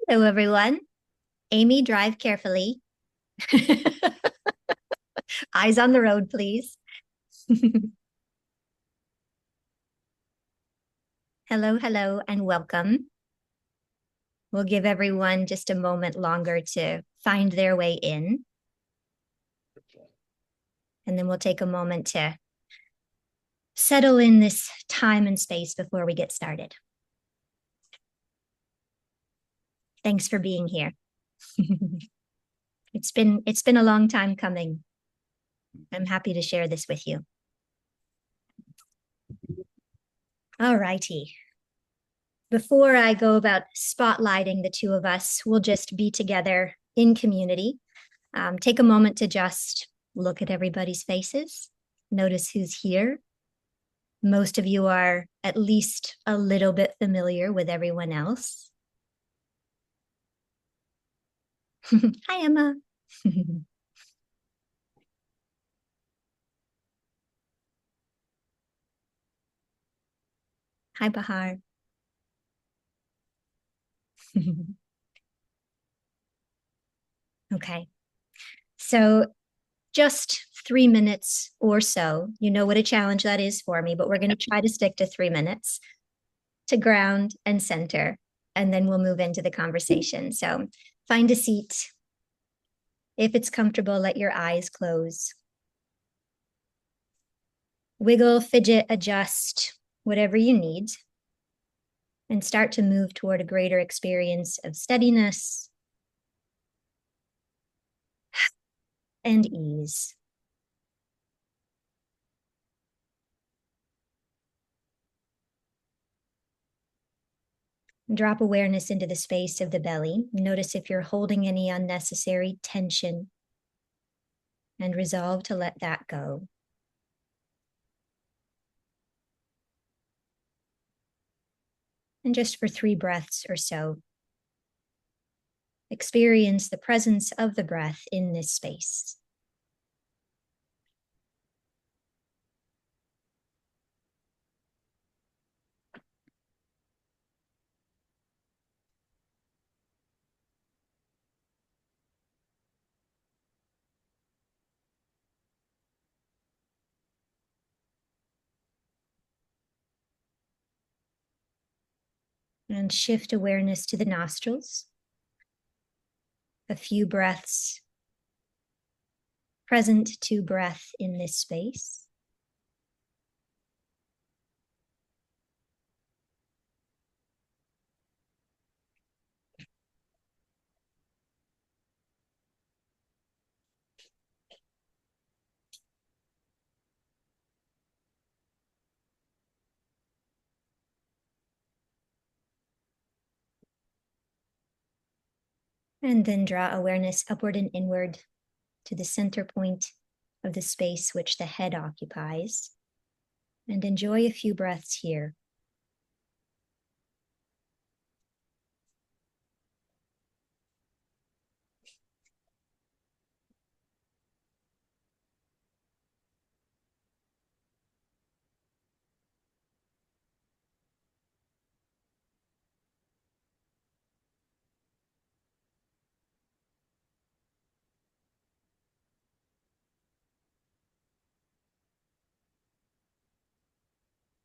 Hello, everyone. Amy, drive carefully. Eyes on the road, please. Hello, hello, and welcome. We'll give everyone just a moment longer to find their way in. And then we'll take a moment to settle in this time and space before we get started. Thanks for being here. It's been a long time coming. I'm happy to share this with you. All righty. Before I go about spotlighting the two of us, we'll just be together in community. Take a moment to just look at everybody's faces, notice who's here. Most of you are at least a little bit familiar with everyone else. Hi, Emma. Hi, Bahar. Okay, so just 3 minutes or so. You know what a challenge that is for me, but we're going to try to stick to 3 minutes to ground and center, and then we'll move into the conversation. So find a seat. If it's comfortable, let your eyes close. Wiggle, fidget, adjust, whatever you need, and start to move toward a greater experience of steadiness and ease. Drop awareness into the space of the belly. Notice if you're holding any unnecessary tension, and resolve to let that go. And just for 3 breaths or so, experience the presence of the breath in this space. And shift awareness to the nostrils. A few breaths present to breath in this space. And then draw awareness upward and inward to the center point of the space which the head occupies. And enjoy a few breaths here.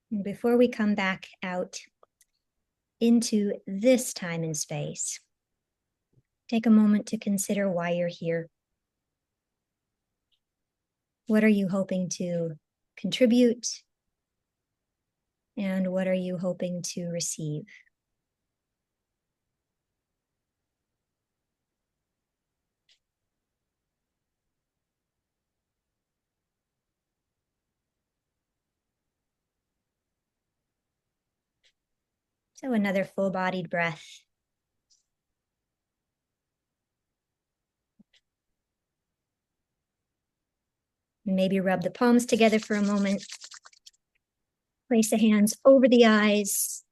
And before we come back out into this time and space, take a moment to consider why you're here. What are you hoping to contribute? And what are you hoping to receive? So another full-bodied breath. Maybe rub the palms together for a moment. Place the hands over the eyes.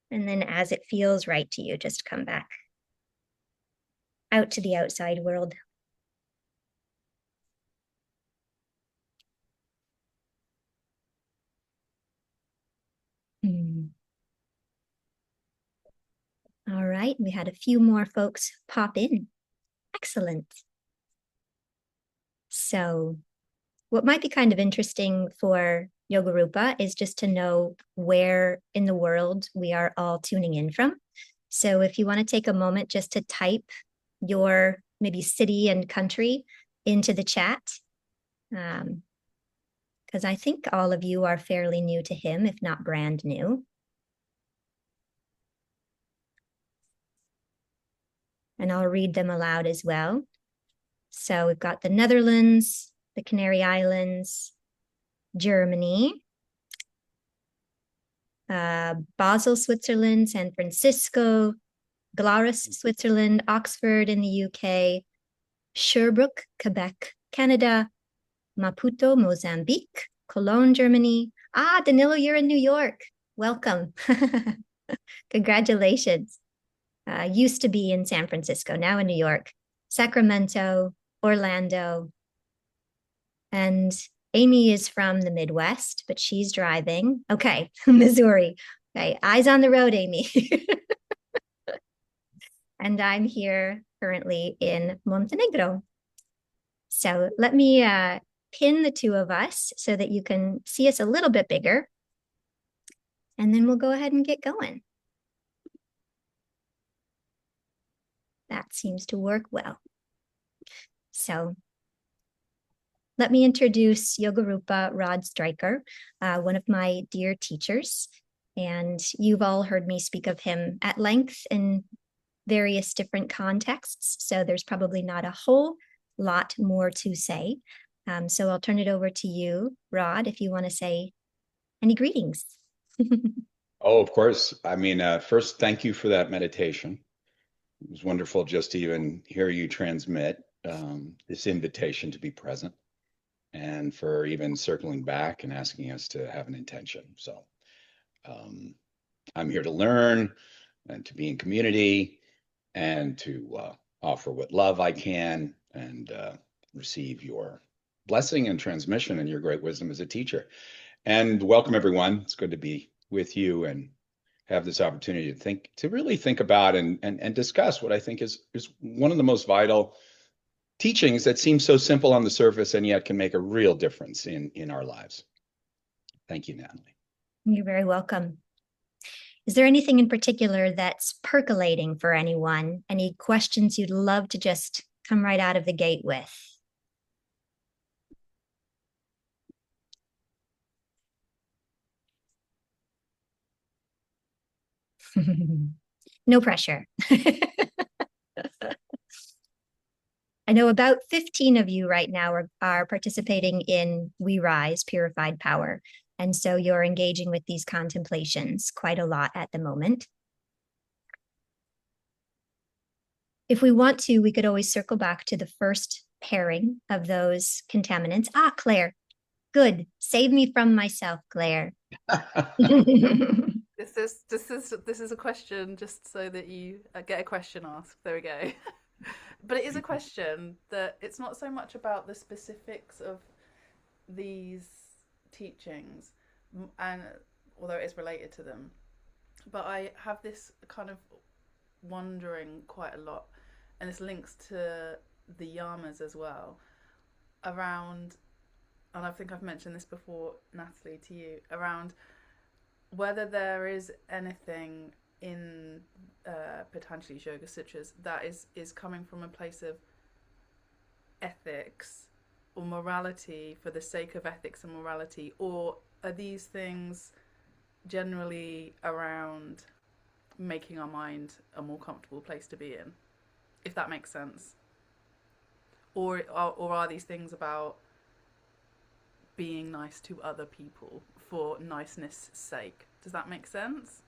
And then as it feels right to you, just come back out to the outside world. All right, we had a few more folks pop in. Excellent. So what might be kind of interesting for Yoga Rupa is just to know where in the world we are all tuning in from. So if you want to take a moment just to type your maybe city and country into the chat, because I think all of you are fairly new to him, if not brand new. And I'll read them aloud as well. So we've got the Netherlands, the Canary Islands, Germany, Basel, Switzerland, San Francisco, Glarus, Switzerland, Oxford in the UK, Sherbrooke, Quebec, Canada, Maputo, Mozambique, Cologne, Germany. Ah, Danilo, you're in New York. Welcome. Congratulations. Used to be in San Francisco, now in New York, Sacramento, Orlando. And Amy is from the Midwest, but she's driving. Okay, Missouri. Okay, eyes on the road, Amy. And I'm here currently in Montenegro. So let me pin the two of us so that you can see us a little bit bigger. And then we'll go ahead and get going. That seems to work well. So let me introduce Yoga Rupa Rod Stryker, one of my dear teachers. And you've all heard me speak of him at length in various different contexts. So there's probably not a whole lot more to say. So I'll turn it over to you, Rod, if you want to say any greetings. Oh, of course. I mean, first, thank you for that meditation. It was wonderful just to even hear you transmit this invitation to be present and for even circling back and asking us to have an intention. So I'm here to learn and to be in community and to offer what love I can and receive your blessing and transmission and your great wisdom as a teacher. And welcome, everyone. It's good to be with you and have this opportunity to really think about and discuss what I think is one of the most vital teachings that seems so simple on the surface and yet can make a real difference in our lives. Thank you, Natalie. You're very welcome. Is there anything in particular that's percolating for anyone? Any questions you'd love to just come right out of the gate with? No pressure. I know about 15 of you right now are participating in We Rise Purified Power. And so you're engaging with these contemplations quite a lot at the moment. If we want to, we could always circle back to the first pairing of those contaminants. Ah, Claire, good. Save me from myself, Claire. This is a question just so that you get a question asked. There we go. But it is a question that it's not so much about the specifics of these teachings, and although it is related to them, but I have this kind of wondering quite a lot, and this links to the yamas as well, around, and I think I've mentioned this before, Natalie, to you, around whether there is anything in Patanjali's Yoga Sutras that is coming from a place of ethics or morality for the sake of ethics and morality, or are these things generally around making our mind a more comfortable place to be in, if that makes sense? Or are these things about being nice to other people for niceness' sake? Does that make sense?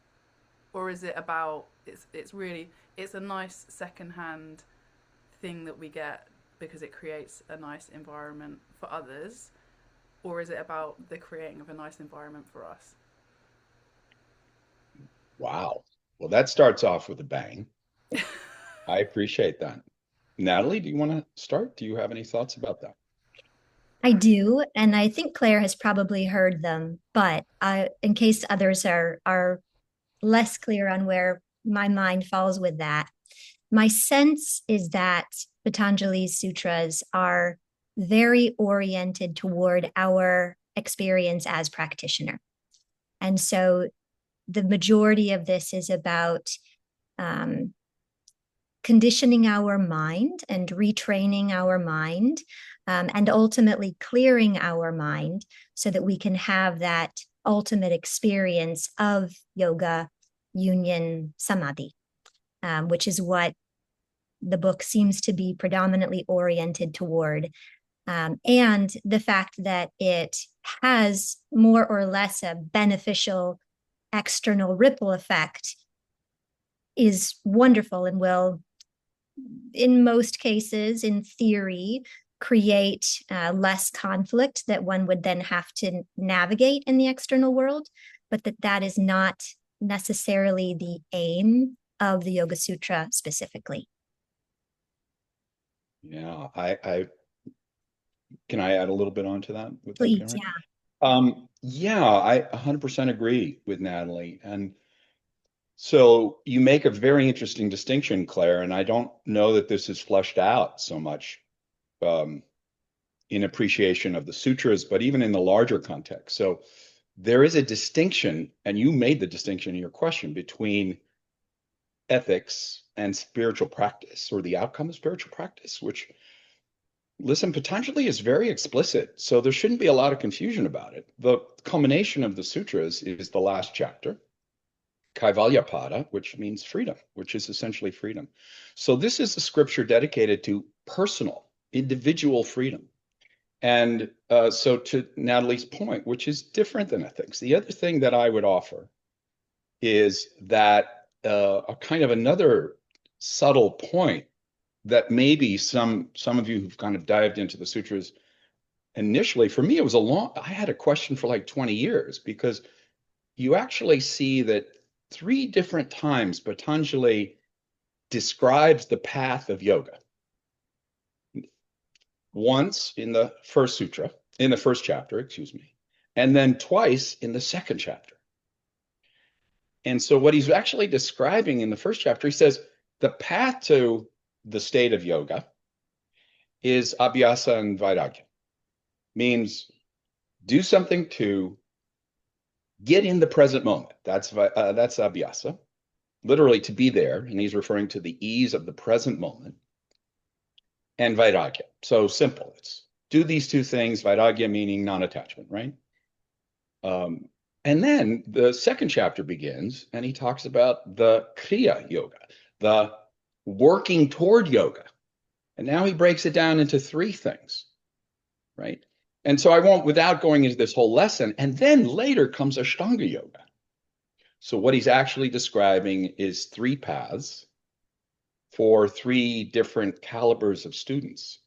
Or is it about it's a nice secondhand thing that we get because it creates a nice environment for others? Or is it about the creating of a nice environment for us? Wow. Well, that starts off with a bang. I appreciate that. Natalie, do you want to start? Do you have any thoughts about that? I do, and I think Claire has probably heard them, but in case others are less clear on where my mind falls with that. My sense is that Patanjali's sutras are very oriented toward our experience as practitioner. And so the majority of this is about conditioning our mind and retraining our mind, and ultimately clearing our mind so that we can have that ultimate experience of yoga union samadhi, which is what the book seems to be predominantly oriented toward. And the fact that it has more or less a beneficial external ripple effect is wonderful and will, in most cases, in theory, create less conflict that one would then have to navigate in the external world, but that is not necessarily the aim of the Yoga Sutra specifically. Yeah, I can I add a little bit onto that? Please, yeah, I 100% agree with Natalie. And so you make a very interesting distinction, Claire, and I don't know that this is fleshed out so much in appreciation of the sutras, but even in the larger context. So there is a distinction, and you made the distinction in your question, between ethics and spiritual practice, or the outcome of spiritual practice, which, listen, Patanjali is very explicit, so there shouldn't be a lot of confusion about it. The culmination of the sutras is the last chapter, Kaivalyapada, which means freedom, which is essentially freedom. So this is a scripture dedicated to personal, individual freedom. And so to Natalie's point, which is different than ethics, the other thing that I would offer is that a kind of another subtle point that maybe some of you who've kind of dived into the sutras initially, for me, it was I had a question for like 20 years, because you actually see that 3 different times Patanjali describes the path of yoga. Once in the first chapter, excuse me, and then twice in the second chapter. And so what he's actually describing in the first chapter, he says the path to the state of yoga is abhyasa and vairagya. Means do something to get in the present moment. That's abhyasa, literally to be there. And he's referring to the ease of the present moment. And vairagya. So simple. It's do these 2 things, vairagya meaning non-attachment, right? And then the second chapter begins, and he talks about the kriya yoga, the working toward yoga. And now he breaks it down into 3 things, right? And so I won't, without going into this whole lesson, and then later comes Ashtanga yoga. So what he's actually describing is 3 paths for 3 different calibers of students.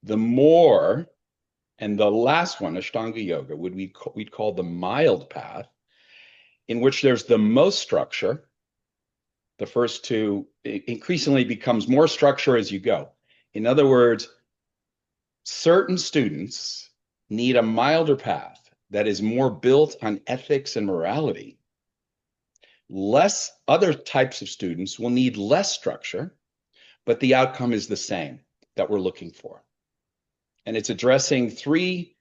The more, and the last one, Ashtanga yoga, we'd call the mild path, in which there's the most structure. The first 2 increasingly becomes more structure as you go. In other words, certain students need a milder path that is more built on ethics and morality. Less other types of students will need less structure, but the outcome is the same that we're looking for. And it's addressing 3,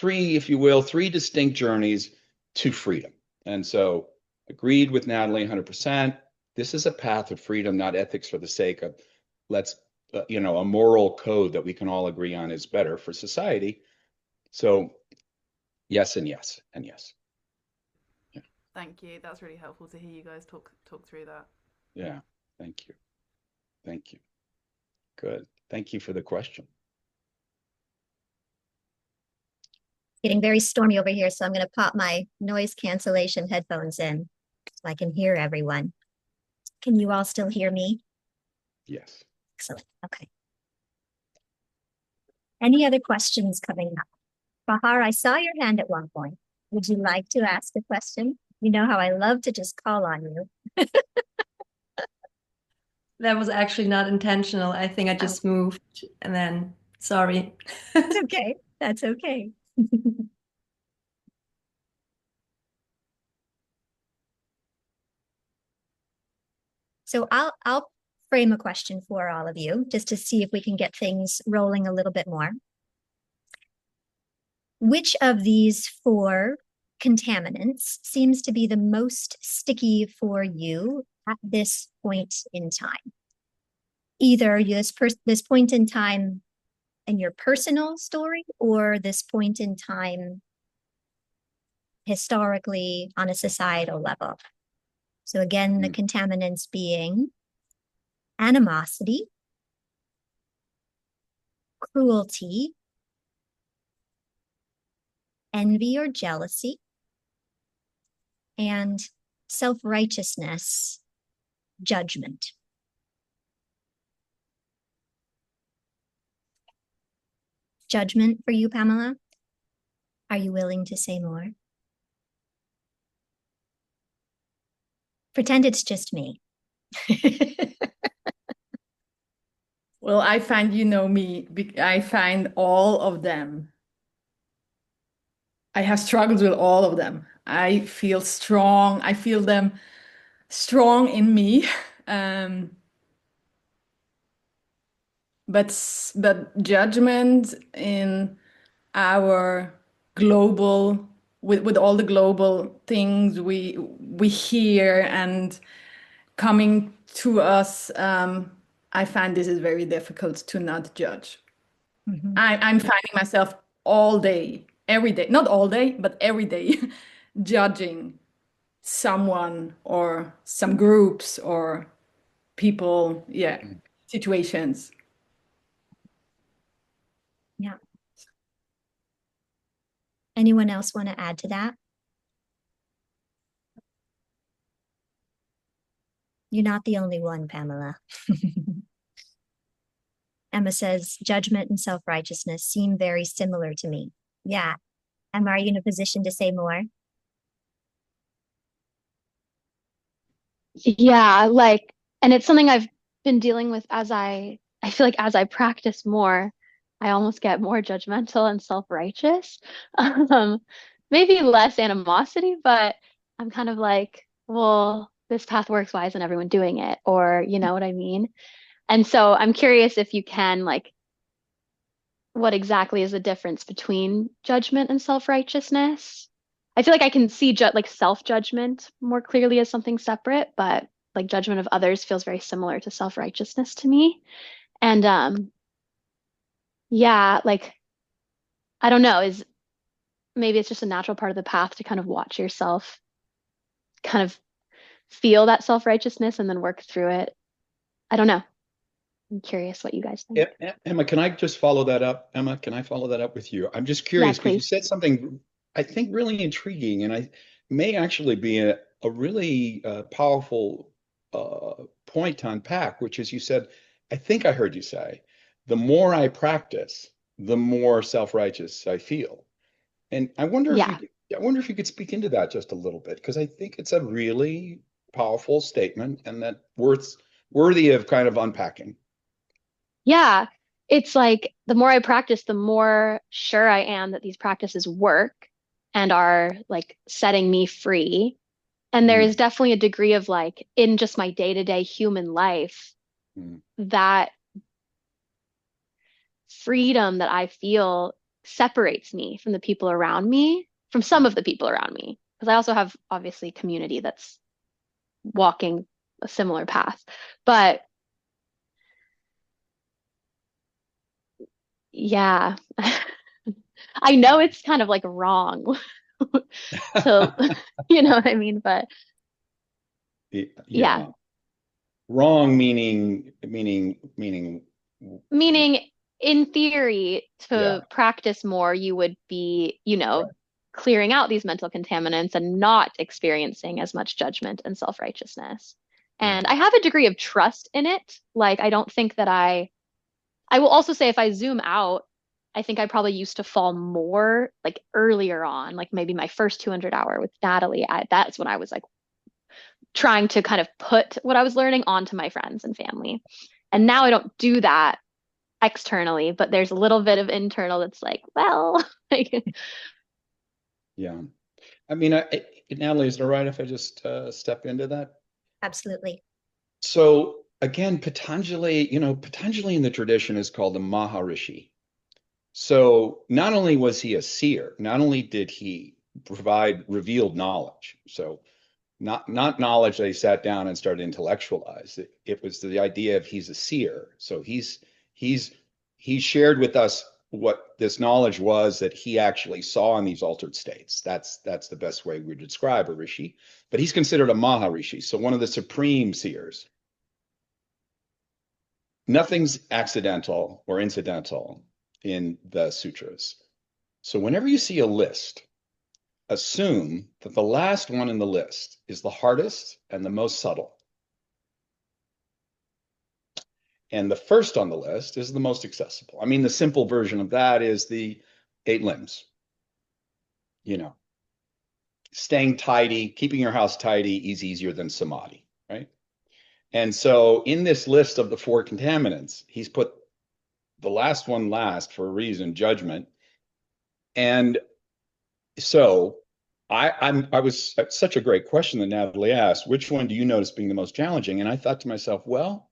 if you will, 3 distinct journeys to freedom. And so agreed with Natalie 100%. This is a path of freedom, not ethics for the sake of a moral code that we can all agree on is better for society. So yes and yes and yes. Yeah. Thank you. That's really helpful to hear you guys talk through that. Yeah. Thank you. Thank you. Good. Thank you for the question. Getting very stormy over here, so I'm going to pop my noise cancellation headphones in so I can hear everyone. Can you all still hear me? Yes. Excellent. Okay. Any other questions coming up? Bahar, I saw your hand at one point. Would you like to ask a question? You know how I love to just call on you. That was actually not intentional. I think I just moved and then, sorry. That's okay. That's okay. So I'll frame a question for all of you just to see if we can get things rolling a little bit more. Which of these 4 contaminants seems to be the most sticky for you at this point in time? Either this point in time in your personal story or this point in time historically on a societal level. So again, the contaminants being animosity, cruelty, envy or jealousy, and self-righteousness, judgment. Judgment for you, Pamela? Are you willing to say more? Pretend it's just me. Well, I find, you know me, I find all of them. I have struggled with all of them. I feel strong. I feel them strong in me. But judgment in our global, with all the global things we hear and coming to us, I find this is very difficult to not judge. Mm-hmm. I'm finding myself all day, every day, not all day, but every day, judging someone or some groups or people, situations. Yeah. Anyone else want to add to that? You're not the only one, Pamela. Emma says, judgment and self-righteousness seem very similar to me. Yeah. Emma, are you in a position to say more? Yeah, like, and it's something I've been dealing with I feel like as I practice more, I almost get more judgmental and self-righteous. Um, Maybe less animosity, but I'm kind of like, well, this path works. Why isn't everyone doing it? Or, you know what I mean? And so I'm curious if you can, like, what exactly is the difference between judgment and self-righteousness? I feel like I can see like self-judgment more clearly as something separate, but like judgment of others feels very similar to self-righteousness to me. And yeah, like I don't know, is maybe it's just a natural part of the path to kind of watch yourself kind of feel that self-righteousness and then work through it. I don't know. I'm curious what you guys think. Emma, can I just follow that up? Emma, can I follow that up with you? I'm just curious because you said something I think really intriguing, and I may actually be a really powerful point to unpack, which is you said, I think I heard you say, the more I practice, the more self-righteous I feel. And I wonder if you could speak into that just a little bit, because I think it's a really powerful statement and that worthy of kind of unpacking. Yeah, it's like the more I practice, the more sure I am that these practices work and are like setting me free. And there is definitely a degree of like in just my day-to-day human life, that freedom that I feel separates me from the people around me, from some of the people around me. Because I also have obviously community that's walking a similar path. But yeah, I know it's kind of like wrong. So, you know what I mean? But yeah. Wrong meaning in theory, to practice more, you would be, you know, clearing out these mental contaminants and not experiencing as much judgment and self-righteousness. And I have a degree of trust in it. Like, I don't think that I will also say if I zoom out, I think I probably used to fall more like earlier on, like maybe my first 200 hour with Natalie. That's when I was like trying to kind of put what I was learning onto my friends and family. And now I don't do that externally, but there's a little bit of internal that's like, well, yeah. I mean, Natalie, is it all right if I just step into that? Absolutely. So again, Patanjali, Patanjali in the tradition is called the Maharishi. So not only was he a seer, not only did he provide revealed knowledge, so not knowledge that he sat down and started to intellectualize. It was the idea of he's a seer. So he's he shared with us what this knowledge was that he actually saw in these altered states. That's the best way we describe a rishi. But he's considered a Maharishi, so one of the supreme seers. Nothing's accidental or incidental in the sutras. So whenever you see a list, assume that the last one in the list is the hardest and the most subtle. And the first on the list is the most accessible. I mean, the simple version of that is the 8 limbs. Staying tidy, keeping your house tidy is easier than samadhi, right? And so in this list of the 4 contaminants, he's put the last one last for a reason, judgment. And so I was such a great question that Natalie asked, which one do you notice being the most challenging? And I thought to myself, well,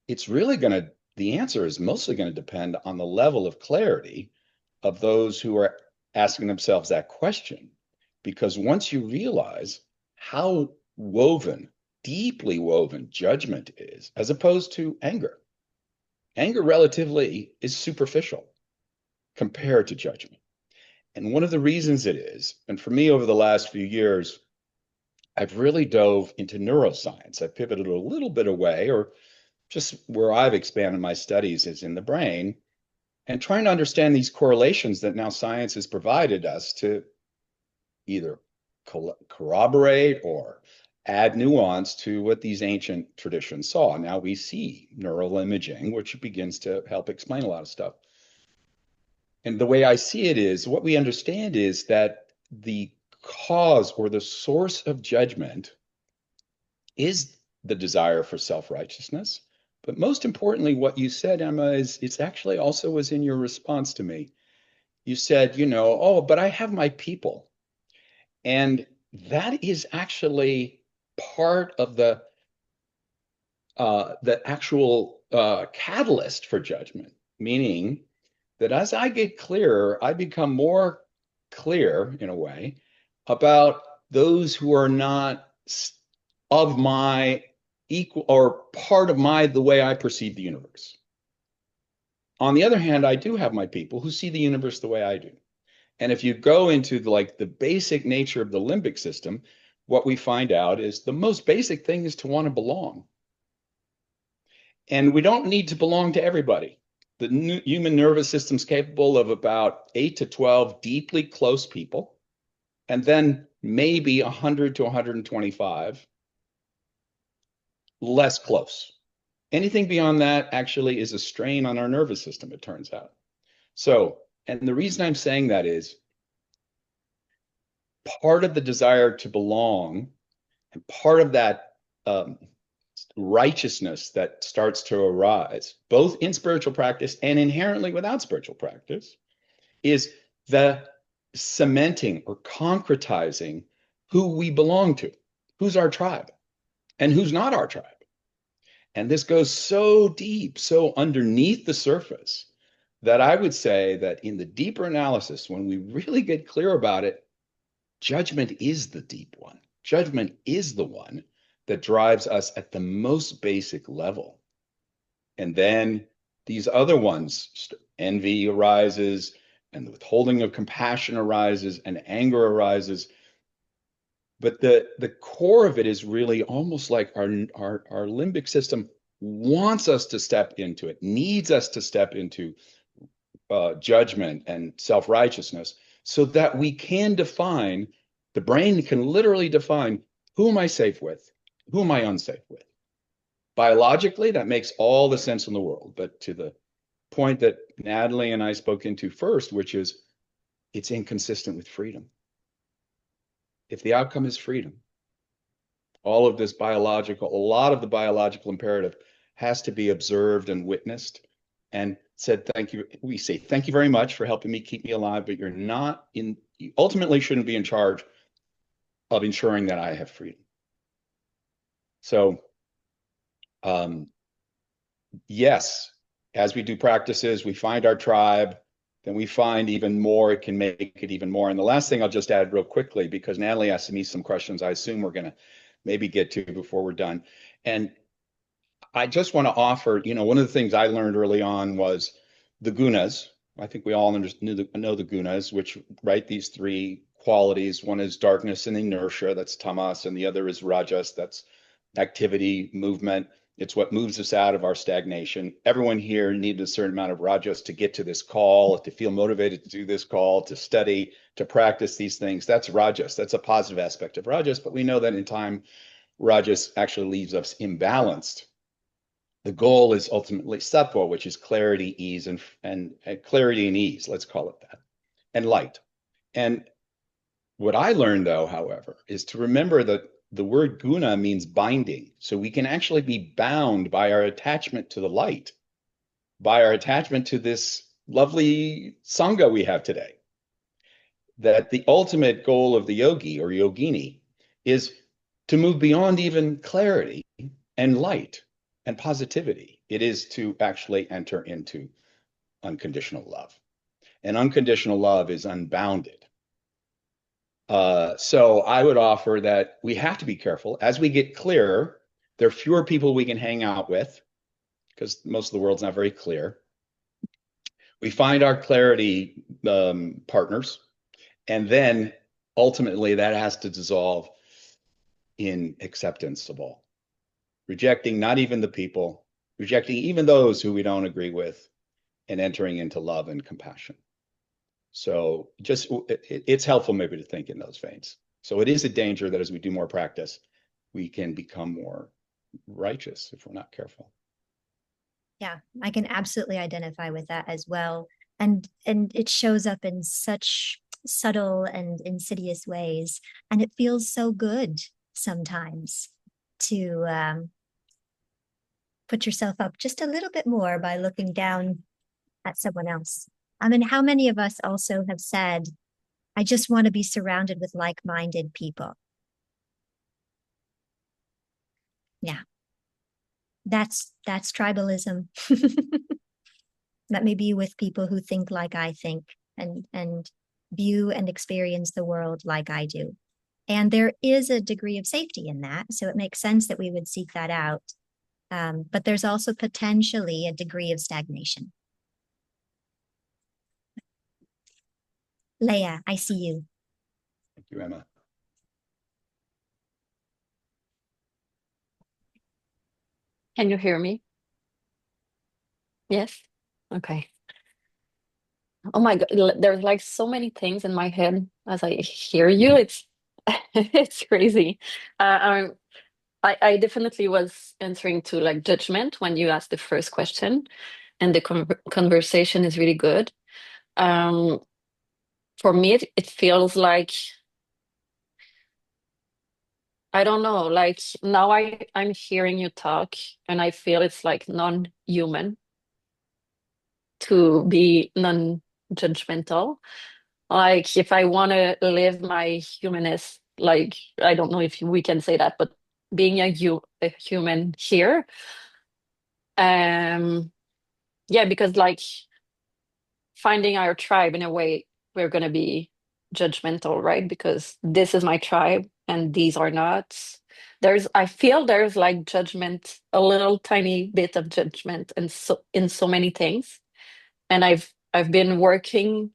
it's really the answer is mostly going to depend on the level of clarity of those who are asking themselves that question. Because once you realize how deeply woven judgment is, as opposed to anger relatively is superficial compared to judgment. And one of the reasons it is, and for me over the last few years, I've really dove into neuroscience. I pivoted a little bit away, or just where I've expanded my studies is in the brain, and trying to understand these correlations that now science has provided us to either corroborate or add nuance to what these ancient traditions saw. Now we see neural imaging, which begins to help explain a lot of stuff. And the way I see it is, what we understand is that the cause or the source of judgment is the desire for self-righteousness. But most importantly, what you said, Emma, is it's actually also was in your response to me. You said, oh, but I have my people. And that is actually part of the actual catalyst for judgment, meaning that as I get clearer, I become more clear in a way about those who are not of my equal or part of the way I perceive the universe. On the other hand, I do have my people who see the universe the way I do. And if you go into the basic nature of the limbic system, what we find out is the most basic thing is to want to belong. And we don't need to belong to everybody. The human nervous system is capable of about 8 to 12 deeply close people, and then maybe 100 to 125 less close. Anything beyond that actually is a strain on our nervous system, it turns out. So, and the reason I'm saying that is part of the desire to belong and part of that righteousness that starts to arise, both in spiritual practice and inherently without spiritual practice, is the cementing or concretizing who we belong to, who's our tribe, and who's not our tribe. And this goes so deep, so underneath the surface, that I would say that in the deeper analysis, when we really get clear about it, judgment is the deep one. Judgment is the one that drives us at the most basic level. And then these other ones, envy arises, and the withholding of compassion arises, and anger arises. But the core of it is really almost like our limbic system wants us to step into it, needs us to step into judgment and self-righteousness so that we can define, the brain can literally define, who am I safe with? Who am I unsafe with? Biologically, that makes all the sense in the world. But to the point that Natalie and I spoke into first, which is it's inconsistent with freedom. If the outcome is freedom, all of this biological, a lot of the biological imperative has to be observed and witnessed and said, thank you. We say, thank you very much for helping me keep me alive, but you ultimately shouldn't be in charge of ensuring that I have freedom. So Yes, as we do practices, we find our tribe, then we find even more, it can make it even more. And the last thing I'll just add real quickly, because Natalie asked me some questions I assume we're going to maybe get to before we're done. And I just want to offer, one of the things I learned early on was the gunas. I think we all know the gunas, which, right, these three qualities. One is darkness and inertia, that's tamas, and the other is rajas, that's activity, movement. It's what moves us out of our stagnation. Everyone here needed a certain amount of rajas to get to this call, to feel motivated to do this call, to study, to practice these things. That's rajas. That's a positive aspect of rajas, but we know that in time, rajas actually leaves us imbalanced. The goal is ultimately sattva, which is clarity, ease, and clarity and ease, let's call it that, and light. And what I learned, though, however, is to remember that the word guna means binding. So we can actually be bound by our attachment to the light, by our attachment to this lovely sangha we have today. That the ultimate goal of the yogi or yogini is to move beyond even clarity and light and positivity. It is to actually enter into unconditional love. And unconditional love is unbounded. So I would offer that we have to be careful. As we get clearer, there are fewer people we can hang out with because most of the world's not very clear. We find our clarity partners, and then ultimately that has to dissolve in acceptance of all. Rejecting not even the people, rejecting even those who we don't agree with, and entering into love and compassion. So it's helpful maybe to think in those veins. So it is a danger that as we do more practice, we can become more righteous if we're not careful. Yeah, I can absolutely identify with that as well. And it shows up in such subtle and insidious ways. And it feels so good sometimes to put yourself up just a little bit more by looking down at someone else. I mean, how many of us also have said, I just want to be surrounded with like-minded people? Yeah, that's tribalism. Let me be with people who think like I think and view and experience the world like I do. And there is a degree of safety in that, so it makes sense that we would seek that out. But there's also potentially a degree of stagnation. Leah, I see you. Thank you, Emma. Can you hear me? Yes? Okay. Oh my God, there's like so many things in my head as I hear you. It's it's crazy. I definitely was answering to like judgment when you asked the first question, and the conversation is really good. Um, for me, it feels like I don't know, like now I'm hearing you talk, and I feel it's like non-human to be non-judgmental. Like if I want to live my humanist, like I don't know if we can say that, but being a human here, yeah, because like finding our tribe in a way, we're gonna be judgmental, right? Because this is my tribe and these are not. I feel there's like judgment, a little tiny bit of judgment, and so in so many things. And I've been working.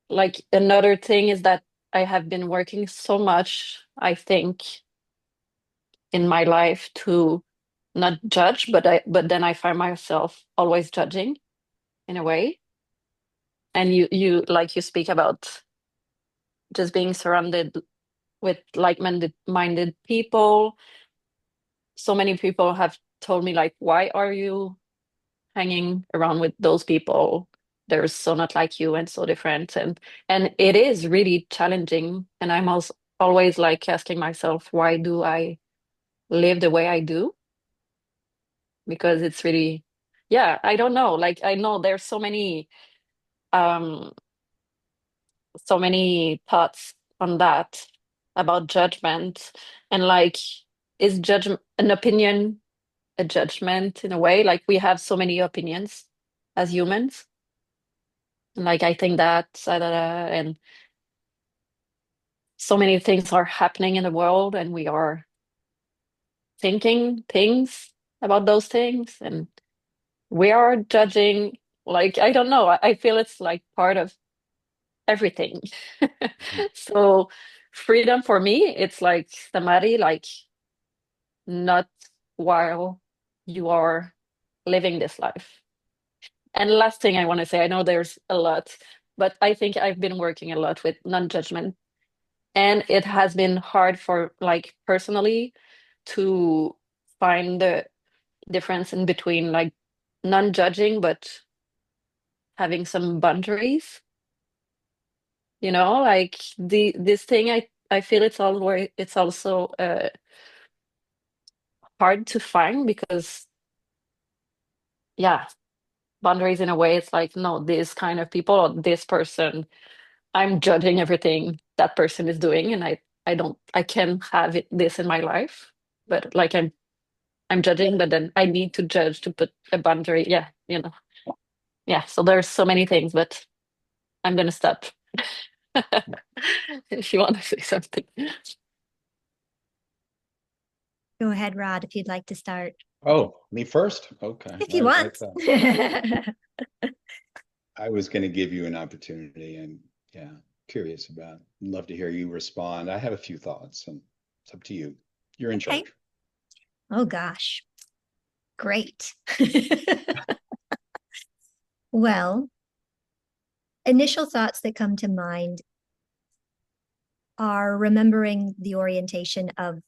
Like another thing is that I have been working so much, I think, in my life to not judge, but then I find myself always judging in a way. And you speak about just being surrounded with like-minded people. So many people have told me like, why are you hanging around with those people? They're so not like you and so different. And it is really challenging. And I'm also always like asking myself, why do I live the way I do? Because it's really, yeah, I don't know. Like I know there's um so many thoughts on that about judgment, and like is judgment an opinion a judgment in a way. Like we have so many opinions as humans. Like I think that, and so many things are happening in the world, and we are thinking things about those things, and we are judging. Like I don't know. I feel it's like part of everything. So freedom for me, it's like samadhi, like not while you are living this life. And last thing I want to say, I know there's a lot, but I think I've been working a lot with non-judgment, and it has been hard for like personally to find the difference in between like non-judging but having some boundaries. Like this thing I feel it's also hard to find because yeah, boundaries in a way it's like no, this kind of people or this person, I'm judging everything that person is doing, and I can have this in my life, but like I'm judging, but then I need to judge to put a boundary. Yeah. Yeah, so there's so many things, but I'm gonna stop. If you want to say something. Go ahead, Rod, if you'd like to start. Oh, me first? Okay. If you want. I was going to give you an opportunity, and yeah, curious about. Love to hear you respond. I have a few thoughts, and it's up to you. You're in Okay. charge. Oh gosh. Great. Well, initial thoughts that come to mind are remembering the orientation of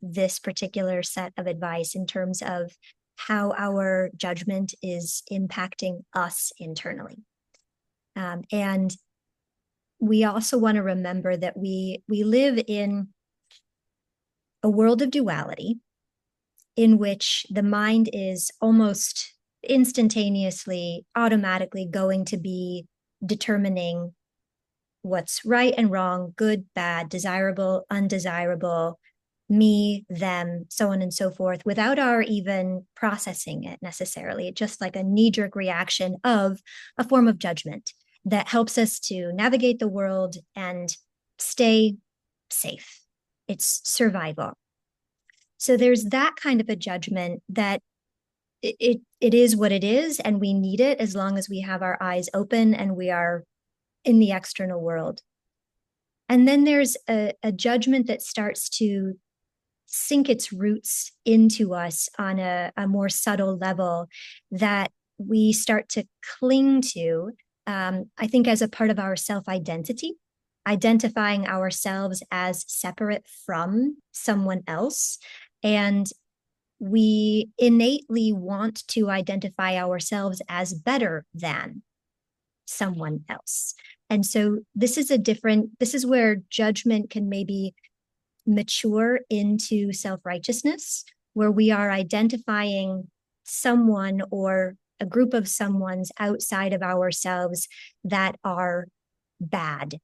this particular set of advice in terms of how our judgment is impacting us internally. And we also want to remember that we live in a world of duality in which the mind is almost instantaneously, automatically going to be determining what's right and wrong, good, bad, desirable, undesirable, me, them, so on and so forth, without our even processing it necessarily. It's just like a knee-jerk reaction of a form of judgment that helps us to navigate the world and stay safe. It's survival. So there's that kind of a judgment that it is what it is, and we need it as long as we have our eyes open and we are in the external world. And then there's a judgment that starts to sink its roots into us on a more subtle level that we start to cling to, I think, as a part of our self-identity, identifying ourselves as separate from someone else. And we innately want to identify ourselves as better than someone else. And so this is where judgment can maybe mature into self-righteousness, where we are identifying someone or a group of someone's outside of ourselves that are bad,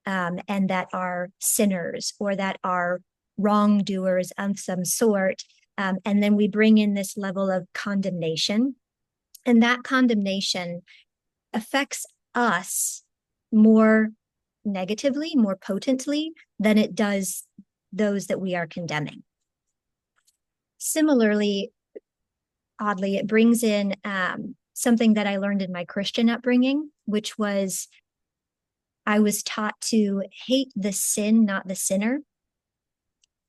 and that are sinners or that are wrongdoers of some sort. And then we bring in this level of condemnation. And that condemnation affects us more negatively, more potently than it does those that we are condemning. Similarly, oddly, it brings in something that I learned in my Christian upbringing, which was I was taught to hate the sin, not the sinner,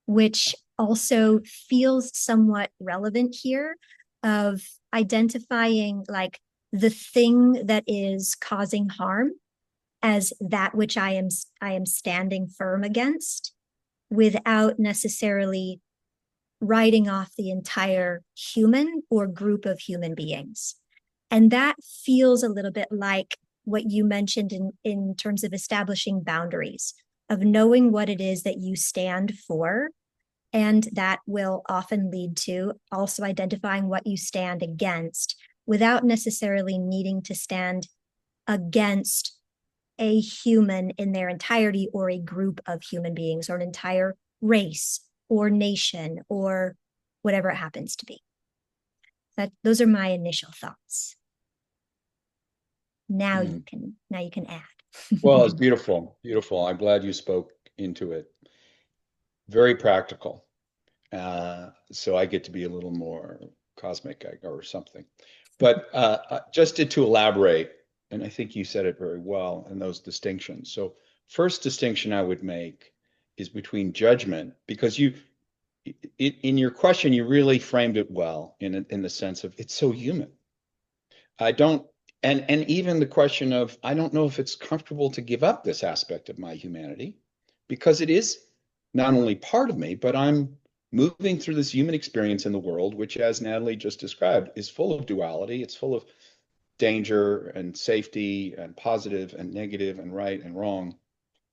which also feels somewhat relevant here of identifying like the thing that is causing harm as that which I am standing firm against, without necessarily writing off the entire human or group of human beings. And that feels a little bit like what you mentioned in terms of establishing boundaries, of knowing what it is that you stand for. And that will often lead to also identifying what you stand against without necessarily needing to stand against a human in their entirety or a group of human beings or an entire race or nation or whatever it happens to be. those are my initial thoughts. Now Mm. you can add. Well, it's beautiful, beautiful. I'm glad you spoke into it. Very practical. So I get to be a little more cosmic or something. But just to elaborate, and I think you said it very well in those distinctions. So first distinction I would make is between judgment, because in your question, you really framed it well in the sense of it's so human. I don't, and even the question of, I don't know if it's comfortable to give up this aspect of my humanity, because it is not only part of me, but I'm moving through this human experience in the world, which, as Natalie just described, is full of duality. It's full of danger and safety and positive and negative and right and wrong,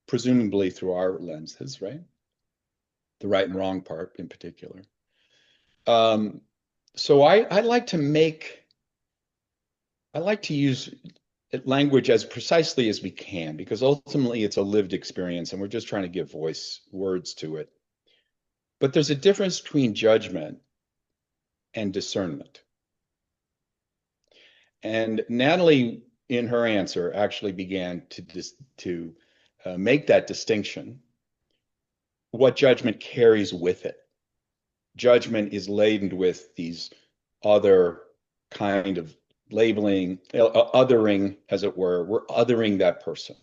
presumably through our lenses, right? The right and wrong part in particular. So I like to use language as precisely as we can, because ultimately it's a lived experience and we're just trying to give words to it. But there's a difference between judgment and discernment. And Natalie, in her answer, actually began to make that distinction, what judgment carries with it. Judgment is laden with these other kind of labeling, othering, as it were. We're othering that person.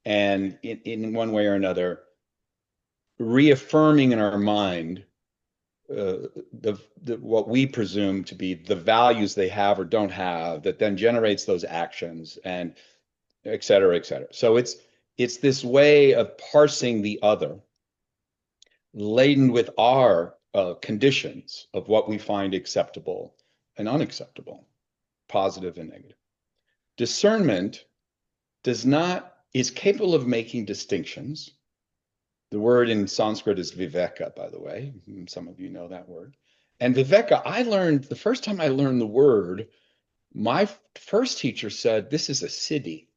And in one way or another, reaffirming in our mind what we presume to be the values they have or don't have, that then generates those actions, and et cetera, et cetera. So it's this way of parsing the other, laden with our conditions of what we find acceptable and unacceptable, positive and negative. Discernment is capable of making distinctions. The word in Sanskrit is viveka, by the way. Some of you know that word. And viveka, the first time I learned the word, my first teacher said, this is a siddhi,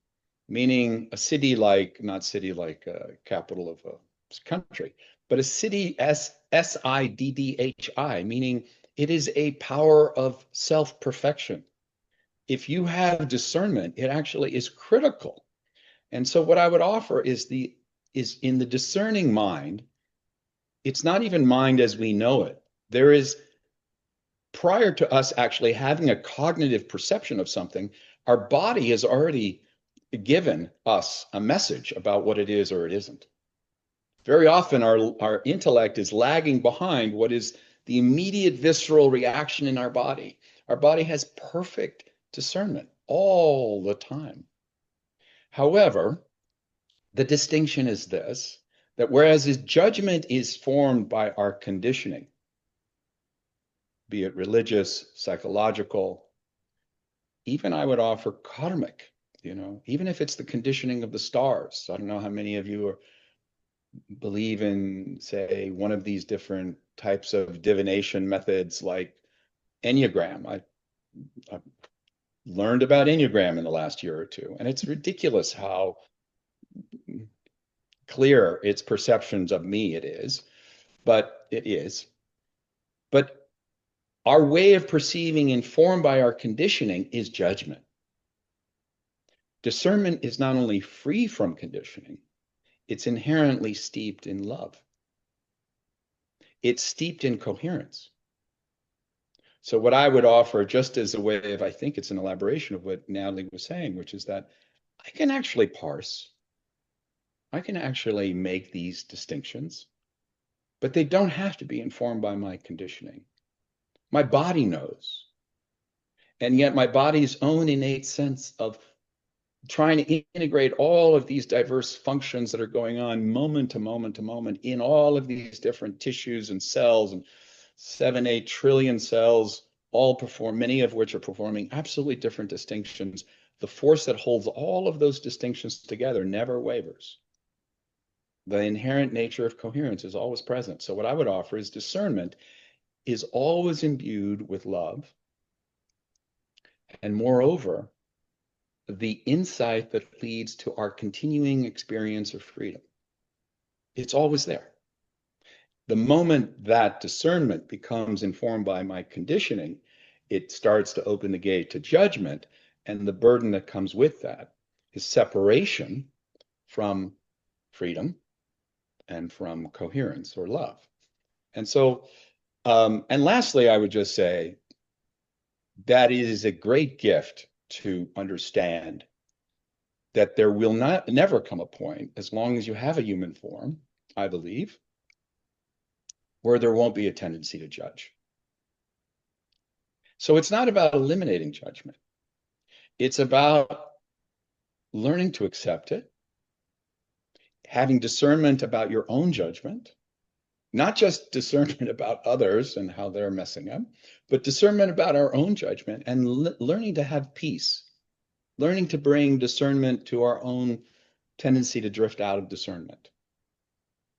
meaning a city like, not city like a capital of a country, but a siddhi, S-I-D-D-H-I, meaning it is a power of self-perfection. If you have discernment, it actually is critical. And so what I would offer is in the discerning mind, it's not even mind as we know it. There is, prior to us actually having a cognitive perception of something, our body has already given us a message about what it is or it isn't. Very often our intellect is lagging behind what is the immediate visceral reaction in our body. Our body has perfect discernment all the time. However, the distinction is this, that whereas his judgment is formed by our conditioning, be it religious, psychological, even I would offer karmic, even if it's the conditioning of the stars. I don't know how many of you believe in, say, one of these different types of divination methods like Enneagram. I've learned about Enneagram in the last year or two, and it's ridiculous how clear its perceptions of me it is, but it is. But our way of perceiving, informed by our conditioning, is judgment. Discernment is not only free from conditioning, it's inherently steeped in love. It's steeped in coherence. So what I would offer, just as a way of, I think it's an elaboration of what Natalie was saying, which is that I can actually parse. I can actually make these distinctions, but they don't have to be informed by my conditioning. My body knows. And yet my body's own innate sense of trying to integrate all of these diverse functions that are going on moment to moment to moment in all of these different tissues and cells, and 7-8 trillion cells, many of which are performing absolutely different distinctions. The force that holds all of those distinctions together never wavers. The inherent nature of coherence is always present. So what I would offer is discernment is always imbued with love. And moreover, the insight that leads to our continuing experience of freedom. It's always there. The moment that discernment becomes informed by my conditioning it starts to open the gate to judgment. And the burden that comes with that is separation from freedom and from coherence or love. And so, and lastly, I would just say that it is a great gift to understand that there will never come a point, as long as you have a human form, I believe, where there won't be a tendency to judge. So it's not about eliminating judgment. It's about learning to accept it, having discernment about your own judgment, not just discernment about others and how they're messing up, but discernment about our own judgment, and learning to have peace, learning to bring discernment to our own tendency to drift out of discernment.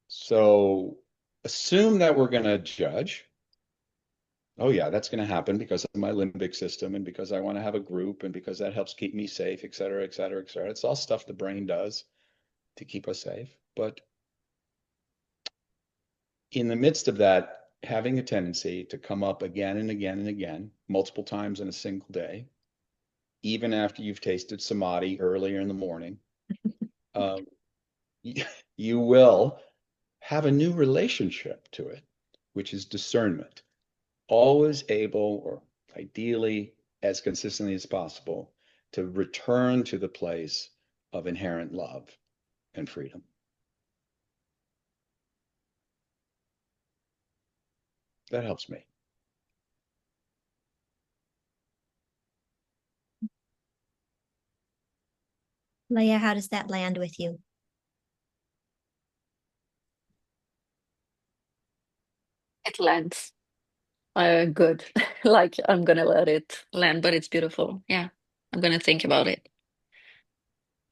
So assume that we're going to judge. Oh yeah, that's going to happen because of my limbic system and because I want to have a group and because that helps keep me safe, et cetera, et cetera, et cetera. It's all stuff the brain does to keep us safe. But in the midst of that, having a tendency to come up again and again and again, multiple times in a single day, even after you've tasted samadhi earlier in the morning, you will have a new relationship to it, which is discernment. Always able, or ideally as consistently as possible, to return to the place of inherent love and freedom. That helps me. Leah, how does that land with you? It lands. Good. Like I'm gonna let it land, but it's beautiful. Yeah, I'm gonna think about it.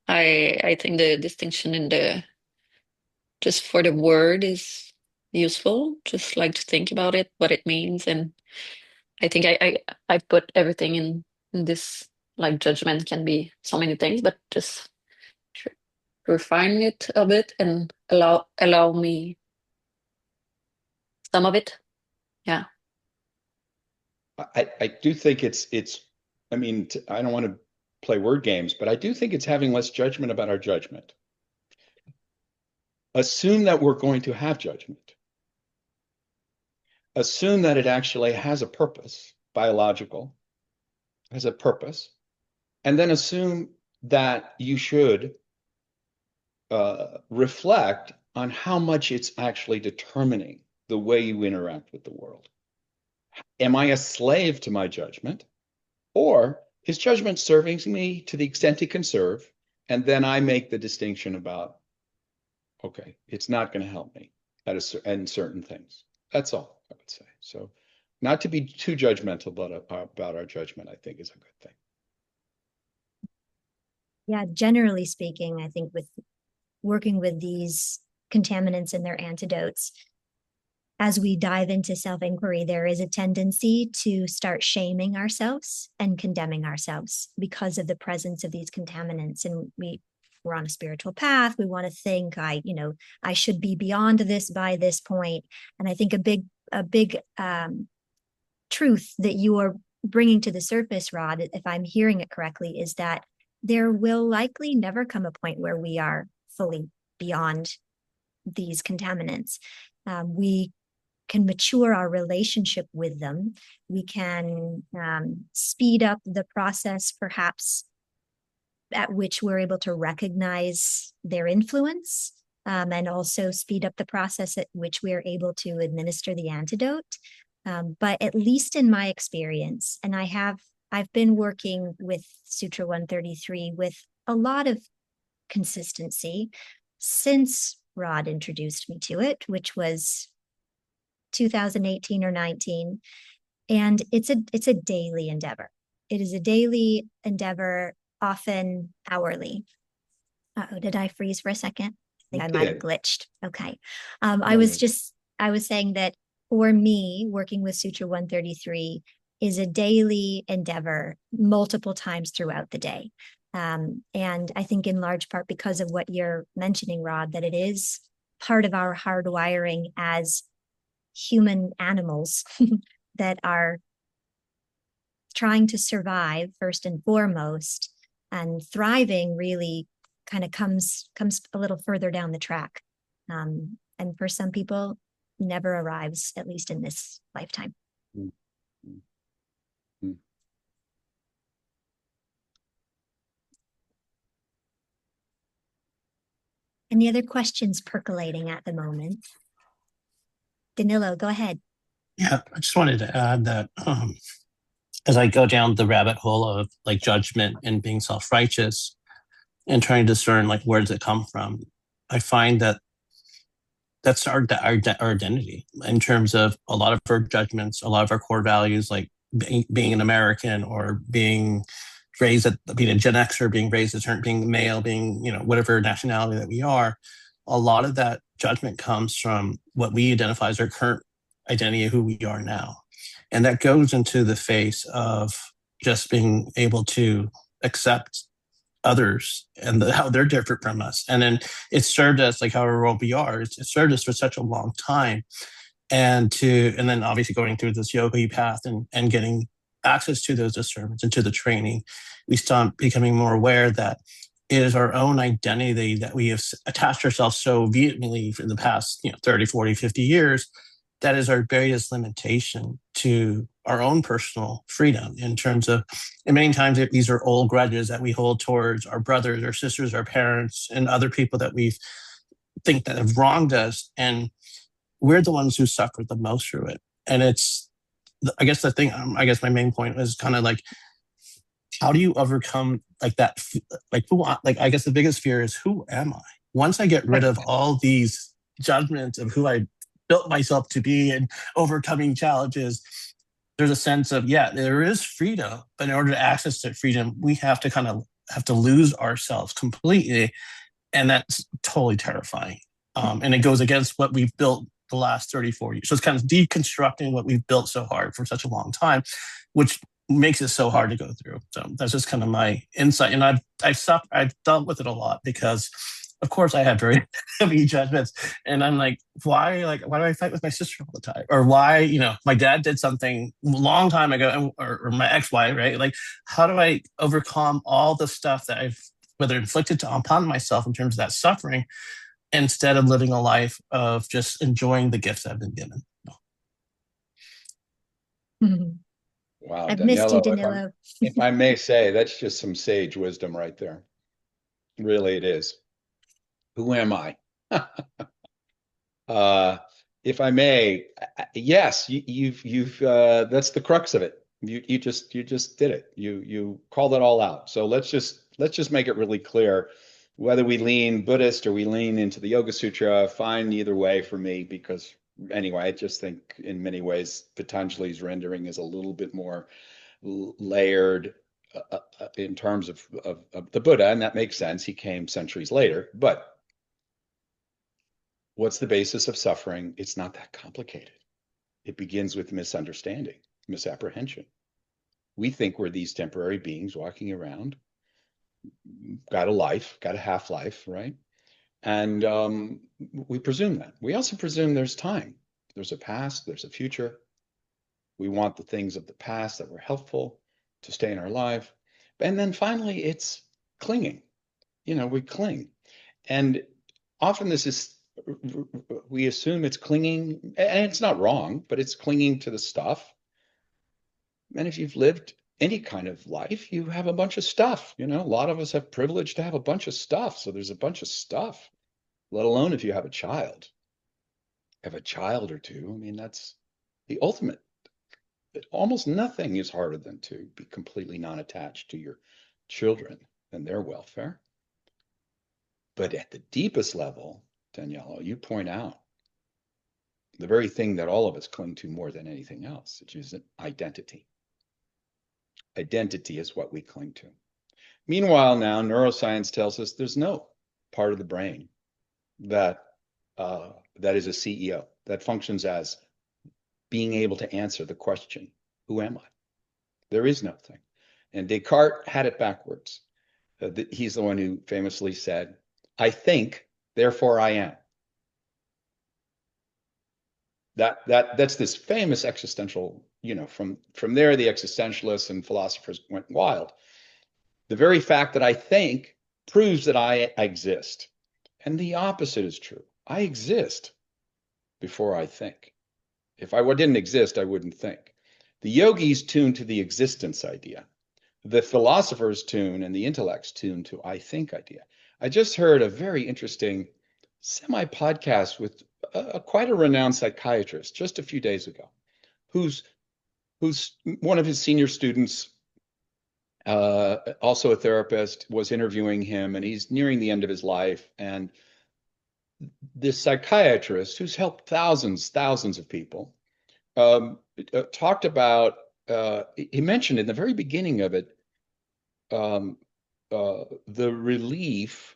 I think the distinction in the just for the word is useful. Just like to think about it, what it means, and I think I put everything in this, like judgment can be so many things, but just refine it a bit and allow me some of it. Yeah. I do think it's I mean, I don't want to play word games, but I do think it's having less judgment about our judgment. Assume that we're going to have judgment. Assume that it actually has a purpose, biological, has a purpose, and then assume that you should reflect on how much it's actually determining the way you interact with the world. Am I a slave to my judgment? Or is judgment serving me to the extent it can serve? And then I make the distinction about, okay, it's not going to help me in certain things. That's all I would say. So not to be too judgmental about our judgment, I think is a good thing. Yeah, generally speaking, I think with working with these contaminants and their antidotes, as we dive into self-inquiry, there is a tendency to start shaming ourselves and condemning ourselves because of the presence of these contaminants. And we're on a spiritual path. We want to think, I should be beyond this by this point. And I think a big truth that you are bringing to the surface, Rod, if I'm hearing it correctly, is that there will likely never come a point where we are fully beyond these contaminants. We can mature our relationship with them. We can speed up the process, perhaps, at which we're able to recognize their influence, and also speed up the process at which we are able to administer the antidote. But at least in my experience, and I've been working with Sutra 133 with a lot of consistency since Rod introduced me to it, which was 2018 or 19. And it's a daily endeavor. It is a daily endeavor, often hourly. Uh-oh, did I freeze for a second? I think I might have glitched. Okay. I was saying that for me, working with Sutra 133 is a daily endeavor multiple times throughout the day. And I think in large part because of what you're mentioning, Rod, that it is part of our hardwiring as human animals that are trying to survive first and foremost, and thriving really kind of comes a little further down the track. And for some people, never arrives, at least in this lifetime. Any other questions percolating at the moment? Danilo, go ahead. Yeah, I just wanted to add that as I go down the rabbit hole of like judgment and being self-righteous and trying to discern like where does it come from, I find that that's our identity in terms of a lot of our judgments, a lot of our core values, like being an American or being raised being a Gen Xer, being raised as being male, being, whatever nationality that we are. A lot of that judgment comes from what we identify as our current identity of who we are now. And that goes into the face of just being able to accept others and how they're different from us. And then it served us, like however old we are, it served us for such a long time. And then obviously going through this yoga path and getting access to those discernments and to the training, we start becoming more aware that it is our own identity that we have attached ourselves so vehemently for the past 30, 40, 50 years. That is our greatest limitation to our own personal freedom in terms of, and many times these are old grudges that we hold towards our brothers, our sisters, our parents, and other people that we think that have wronged us. And we're the ones who suffer the most through it. And I guess my main point was kind of like, how do you overcome like that? I guess the biggest fear is, who am I? Once I get rid of all these judgments of who I built myself to be and overcoming challenges, there's a sense of, there is freedom, but in order to access that freedom, we have to lose ourselves completely. And that's totally terrifying. And it goes against what we've built the last 34 years. So it's kind of deconstructing what we've built so hard for such a long time, which makes it so hard to go through. So that's just kind of my insight. And I've dealt with it a lot because, of course, I have very heavy judgments, and I'm like, why do I fight with my sister all the time? Or why, my dad did something a long time ago, or my ex-wife, right? Like, how do I overcome all the stuff that I've whether inflicted upon myself in terms of that suffering, instead of living a life of just enjoying the gifts I've been given? Wow, I've missed you, Danilo, Danilo. if I may say, that's just some sage wisdom right there. Really, it is. Who am I? If I may, yes, you've that's the crux of it. You just did it. You called it all out. So let's just make it really clear. Whether we lean Buddhist or we lean into the Yoga Sutra, fine either way for me, because anyway, I just think in many ways Patanjali's rendering is a little bit more layered in terms of the Buddha, and that makes sense. He came centuries later, but what's the basis of suffering? It's not that complicated. It begins with misunderstanding, misapprehension. We think we're these temporary beings walking around, got a life, got a half-life, right? And we presume that. We also presume there's time. There's a past, there's a future. We want the things of the past that were helpful to stay in our life. And then finally, it's clinging. We cling. And often we assume it's clinging, and it's not wrong, but it's clinging to the stuff. And if you've lived any kind of life, you have a bunch of stuff. A lot of us have privilege to have a bunch of stuff. So there's a bunch of stuff, let alone if you have a child. Have a child or two. I mean, that's the ultimate. Almost nothing is harder than to be completely non-attached to your children and their welfare. But at the deepest level, Daniela, you point out the very thing that all of us cling to more than anything else, which is identity. Identity is what we cling to. Meanwhile, now neuroscience tells us there's no part of the brain that is a CEO, that functions as being able to answer the question, who am I? There is no thing. And Descartes had it backwards. He's the one who famously said, I think, therefore I am. That's this famous existential from there, the existentialists and philosophers went wild. The very fact that I think proves that I exist. And the opposite is true. I exist before I think. If I didn't exist, I wouldn't think. The yogis tune to the existence idea. The philosophers tune and the intellects tune to I think idea. I just heard a very interesting semi-podcast with quite a renowned psychiatrist just a few days ago, who's one of his senior students, also a therapist, was interviewing him, and he's nearing the end of his life. And this psychiatrist, who's helped thousands of people, talked about, he mentioned in the very beginning of it, the relief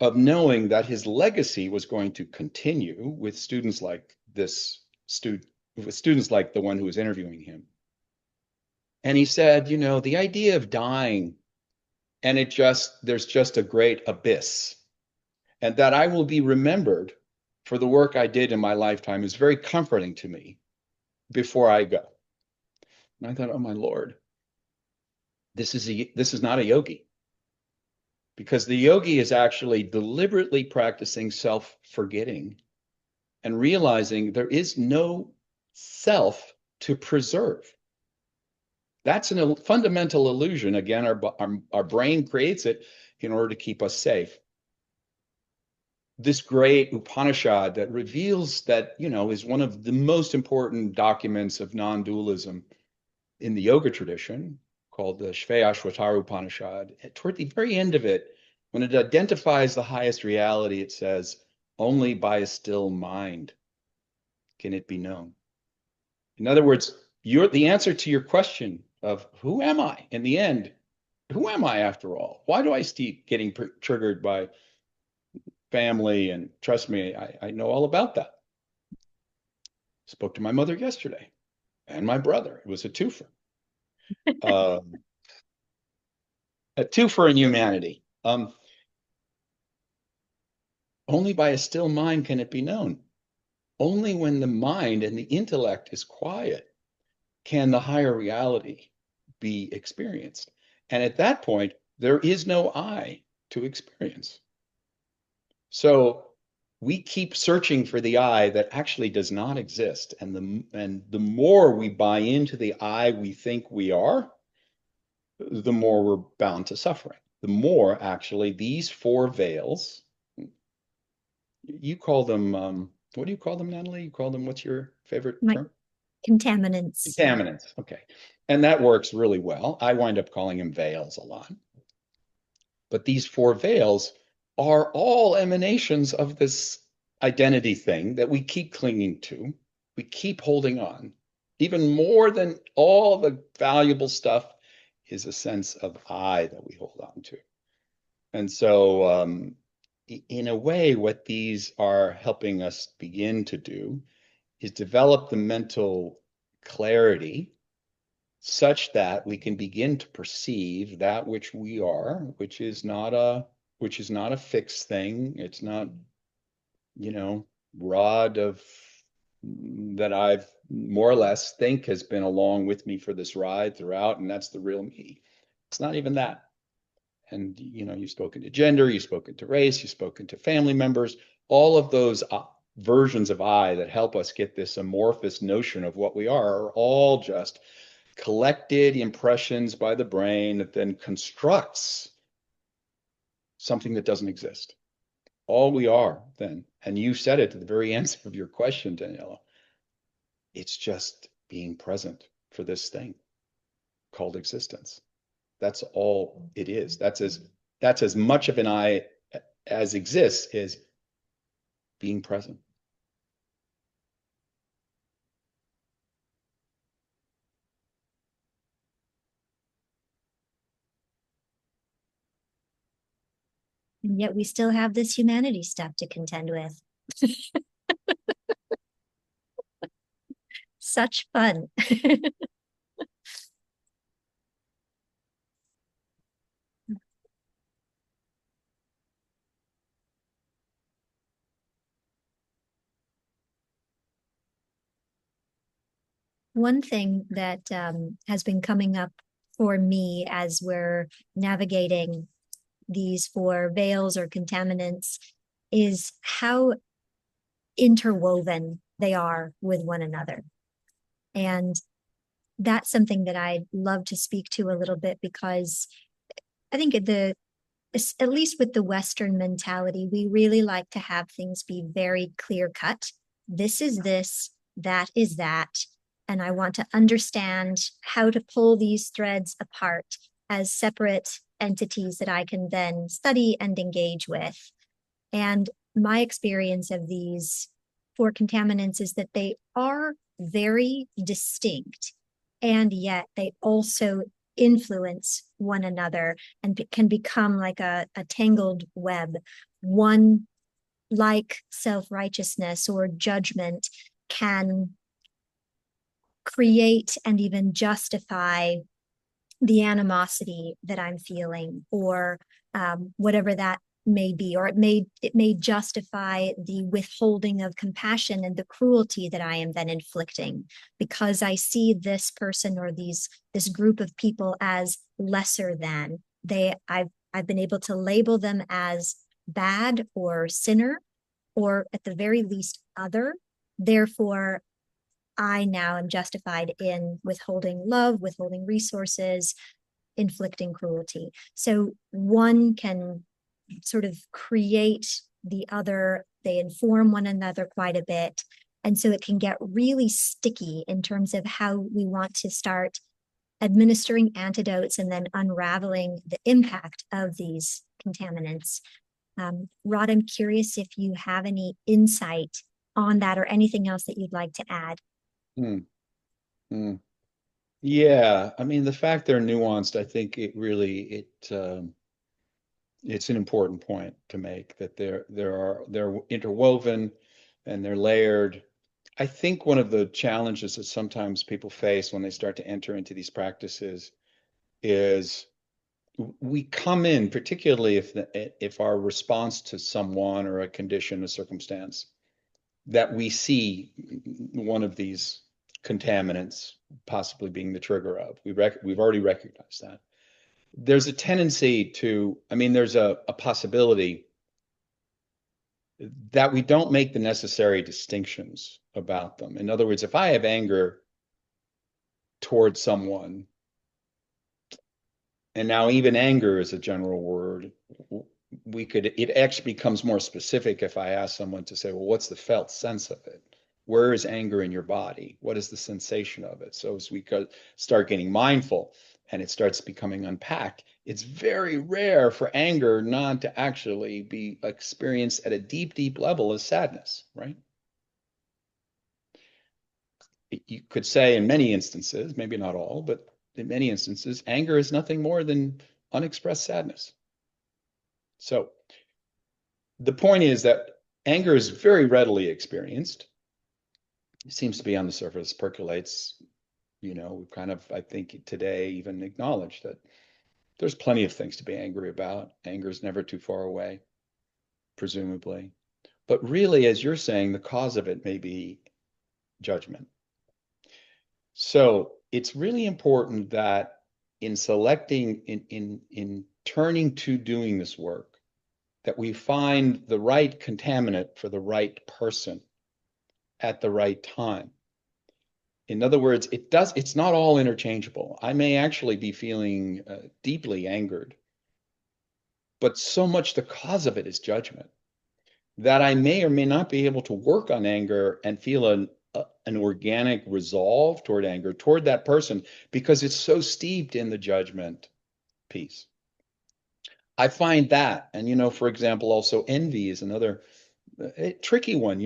of knowing that his legacy was going to continue with students like with students like the one who was interviewing him. And he said, the idea of dying and there's just a great abyss, and that I will be remembered for the work I did in my lifetime is very comforting to me before I go. And I thought, oh my Lord, this is not a yogi. Because the yogi is actually deliberately practicing self-forgetting and realizing there is no self to preserve. That's a fundamental illusion. Again, our brain creates it in order to keep us safe. This great Upanishad that reveals that, is one of the most important documents of non-dualism in the yoga tradition, called the Shvayashvatara Upanishad. Toward the very end of it, when it identifies the highest reality, it says, only by a still mind can it be known. In other words, the answer to your question of who am I in the end, who am I after all? Why do I keep getting triggered by family? And trust me, I know all about that. Spoke to my mother yesterday and my brother. It was a twofer. A twofer in humanity. Only by a still mind can it be known. Only when the mind and the intellect is quiet can the higher reality be experienced. And at that point, there is no I to experience. So we keep searching for the I that actually does not exist. And the more we buy into the I we think we are, the more we're bound to suffering. The more actually these four veils, you call them, what do you call them, Natalie? You call them, what's your favorite term? Contaminants. Contaminants, okay. And that works really well. I wind up calling them veils a lot. But these four veils are all emanations of this identity thing that we keep clinging to. We keep holding on. Even more than all the valuable stuff is a sense of I that we hold on to. And so in a way, what these are helping us begin to do is develop the mental clarity such that we can begin to perceive that which we are, which is not a fixed thing. It's not, rod of that I've more or less think has been along with me for this ride throughout, and that's the real me. It's not even that. And you've spoken to gender, you've spoken to race, you've spoken to family members, all of those versions of I that help us get this amorphous notion of what we are all just collected impressions by the brain that then constructs something that doesn't exist. All we are then, and you said it at the very answer of your question, Daniela, it's just being present for this thing called existence. That's all it is. That's as much of an I as exists is being present. And yet we still have this humanity stuff to contend with. Such fun. One thing that has been coming up for me as we're navigating these four veils or contaminants is how interwoven they are with one another. And that's something that I'd love to speak to a little bit, because I think at least with the Western mentality, we really like to have things be very clear cut. This is this, that is that. And I want to understand how to pull these threads apart as separate entities that I can then study and engage with. And my experience of these four contaminants is that they are very distinct, and yet they also influence one another and can become like a tangled web. One, like self-righteousness or judgment, can create and even justify the animosity that I'm feeling, or whatever that may be, or it may justify the withholding of compassion and the cruelty that I am then inflicting, because I see this person or this group of people as lesser than. I've been able to label them as bad or sinner, or at the very least other. Therefore, I now am justified in withholding love, withholding resources, inflicting cruelty. So one can sort of create the other, they inform one another quite a bit. And so it can get really sticky in terms of how we want to start administering antidotes and then unraveling the impact of these contaminants. Rod, I'm curious if you have any insight on that or anything else that you'd like to add. Yeah, I mean, the fact they're nuanced, I think it's an important point to make, that they're interwoven and they're layered. I think one of the challenges that sometimes people face when they start to enter into these practices is we come in, particularly if our response to someone or a condition, a circumstance, that we see one of these contaminants possibly being the trigger of. We've already recognized that. There's a tendency there's a possibility that we don't make the necessary distinctions about them. In other words, if I have anger towards someone, and now even anger is a general word, it actually becomes more specific if I ask someone to say, well, what's the felt sense of it? Where is anger in your body? What is the sensation of it? So as we start getting mindful and it starts becoming unpacked, it's very rare for anger not to actually be experienced at a deep, deep level as sadness, right? You could say in many instances, maybe not all, but in many instances, anger is nothing more than unexpressed sadness. So the point is that anger is very readily experienced. It seems to be on the surface, percolates. We've kind of, I think today, even acknowledged that there's plenty of things to be angry about. Anger is never too far away, presumably. But really, as you're saying, the cause of it may be judgment. So it's really important that in selecting, in turning to doing this work, that we find the right contaminant for the right person at the right time. In other words, it's not all interchangeable. I may actually be feeling deeply angered, but so much the cause of it is judgment that I may or may not be able to work on anger and feel an organic resolve toward anger toward that person, because it's so steeped in the judgment piece. I find that, and for example, also envy is another tricky one.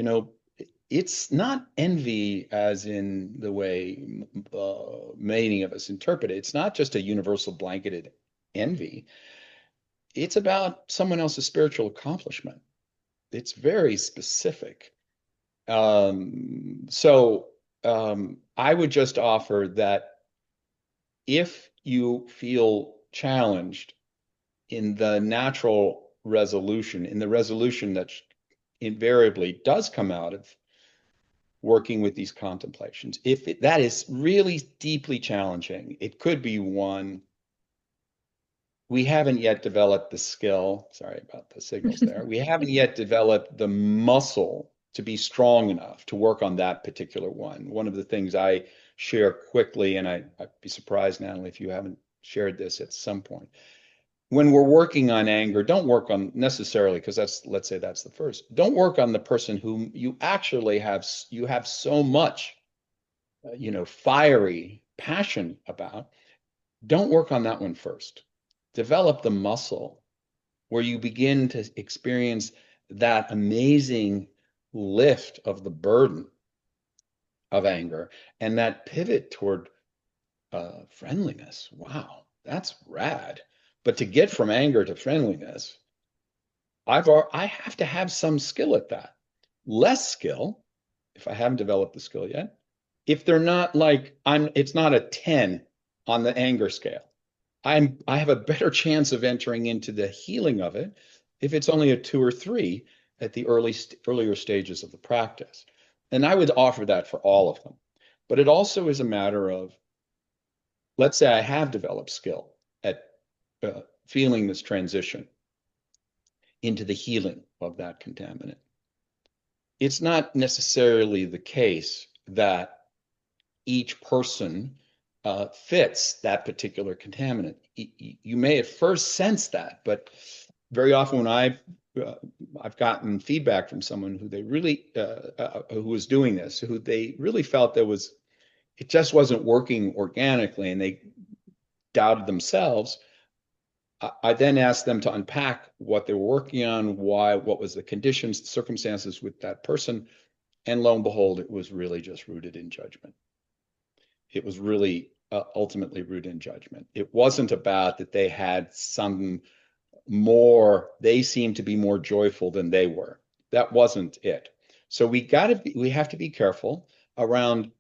It's not envy as in the way many of us interpret it. It's not just a universal blanketed envy. It's about someone else's spiritual accomplishment. It's very specific. So I would just offer that if you feel challenged in the natural resolution, in the resolution that invariably does come out of working with these contemplations. If that is really deeply challenging, it could be one we haven't yet developed the skill. Sorry about the signals there. We haven't yet developed the muscle to be strong enough to work on that particular one. One of the things I share quickly, and I'd be surprised, Natalie, if you haven't shared this at some point. When we're working on anger, don't work on necessarily, because let's say that's the first. Don't work on the person whom you actually have so much, fiery passion about. Don't work on that one first. Develop the muscle where you begin to experience that amazing lift of the burden of anger and that pivot toward friendliness. Wow, that's rad. But to get from anger to friendliness, I have to have some skill at that. Less skill, if I haven't developed the skill yet, if they're not it's not a 10 on the anger scale. I have a better chance of entering into the healing of it if it's only a 2 or 3 at the earlier stages of the practice. And I would offer that for all of them. But it also is a matter of, let's say I have developed skill at feeling this transition into the healing of that contaminant. It's not necessarily the case that each person fits that particular contaminant. You may at first sense that, but very often when I've gotten feedback from someone who they really who was doing this, who they really felt it just wasn't working organically, and they doubted themselves. I then asked them to unpack what they were working on, what was the conditions, the circumstances with that person, and lo and behold, it was really just rooted in judgment. It was really ultimately rooted in judgment. It wasn't about that they had some more, they seemed to be more joyful than they were. That wasn't it. So we have to be careful around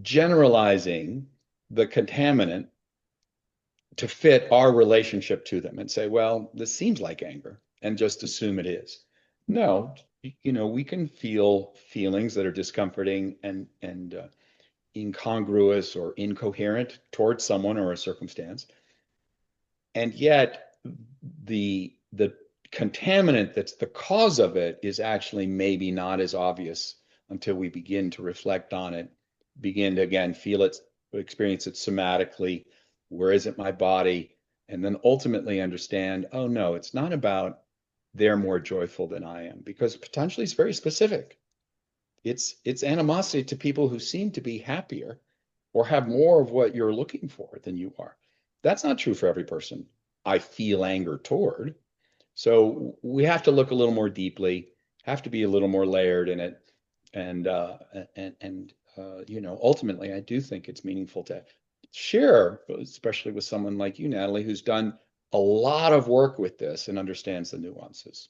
generalizing the contaminant to fit our relationship to them and say, well, this seems like anger, and just assume it is. No, we can feel feelings that are discomforting and incongruous or incoherent towards someone or a circumstance. And yet the contaminant that's the cause of it is actually maybe not as obvious until we begin to reflect on it, begin to again feel it, experience it somatically. Where is it in my body? And then ultimately understand, oh no, it's not about they're more joyful than I am, because potentially it's very specific. It's animosity to people who seem to be happier or have more of what you're looking for than you are. That's not true for every person I feel anger toward. So we have to look a little more deeply, have to be a little more layered in it. And ultimately, I do think it's meaningful to share, especially with someone like you, Natalie, who's done a lot of work with this and understands the nuances.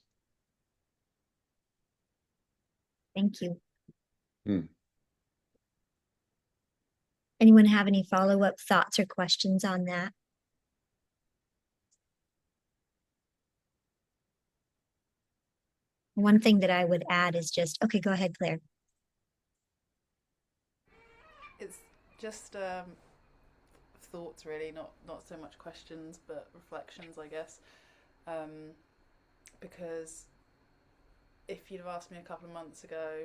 Thank you. Anyone have any follow-up thoughts or questions on that? One thing that I would add is just, okay, go ahead, Claire. It's just thoughts, really, not so much questions, but reflections, I guess. Because if you'd have asked me a couple of months ago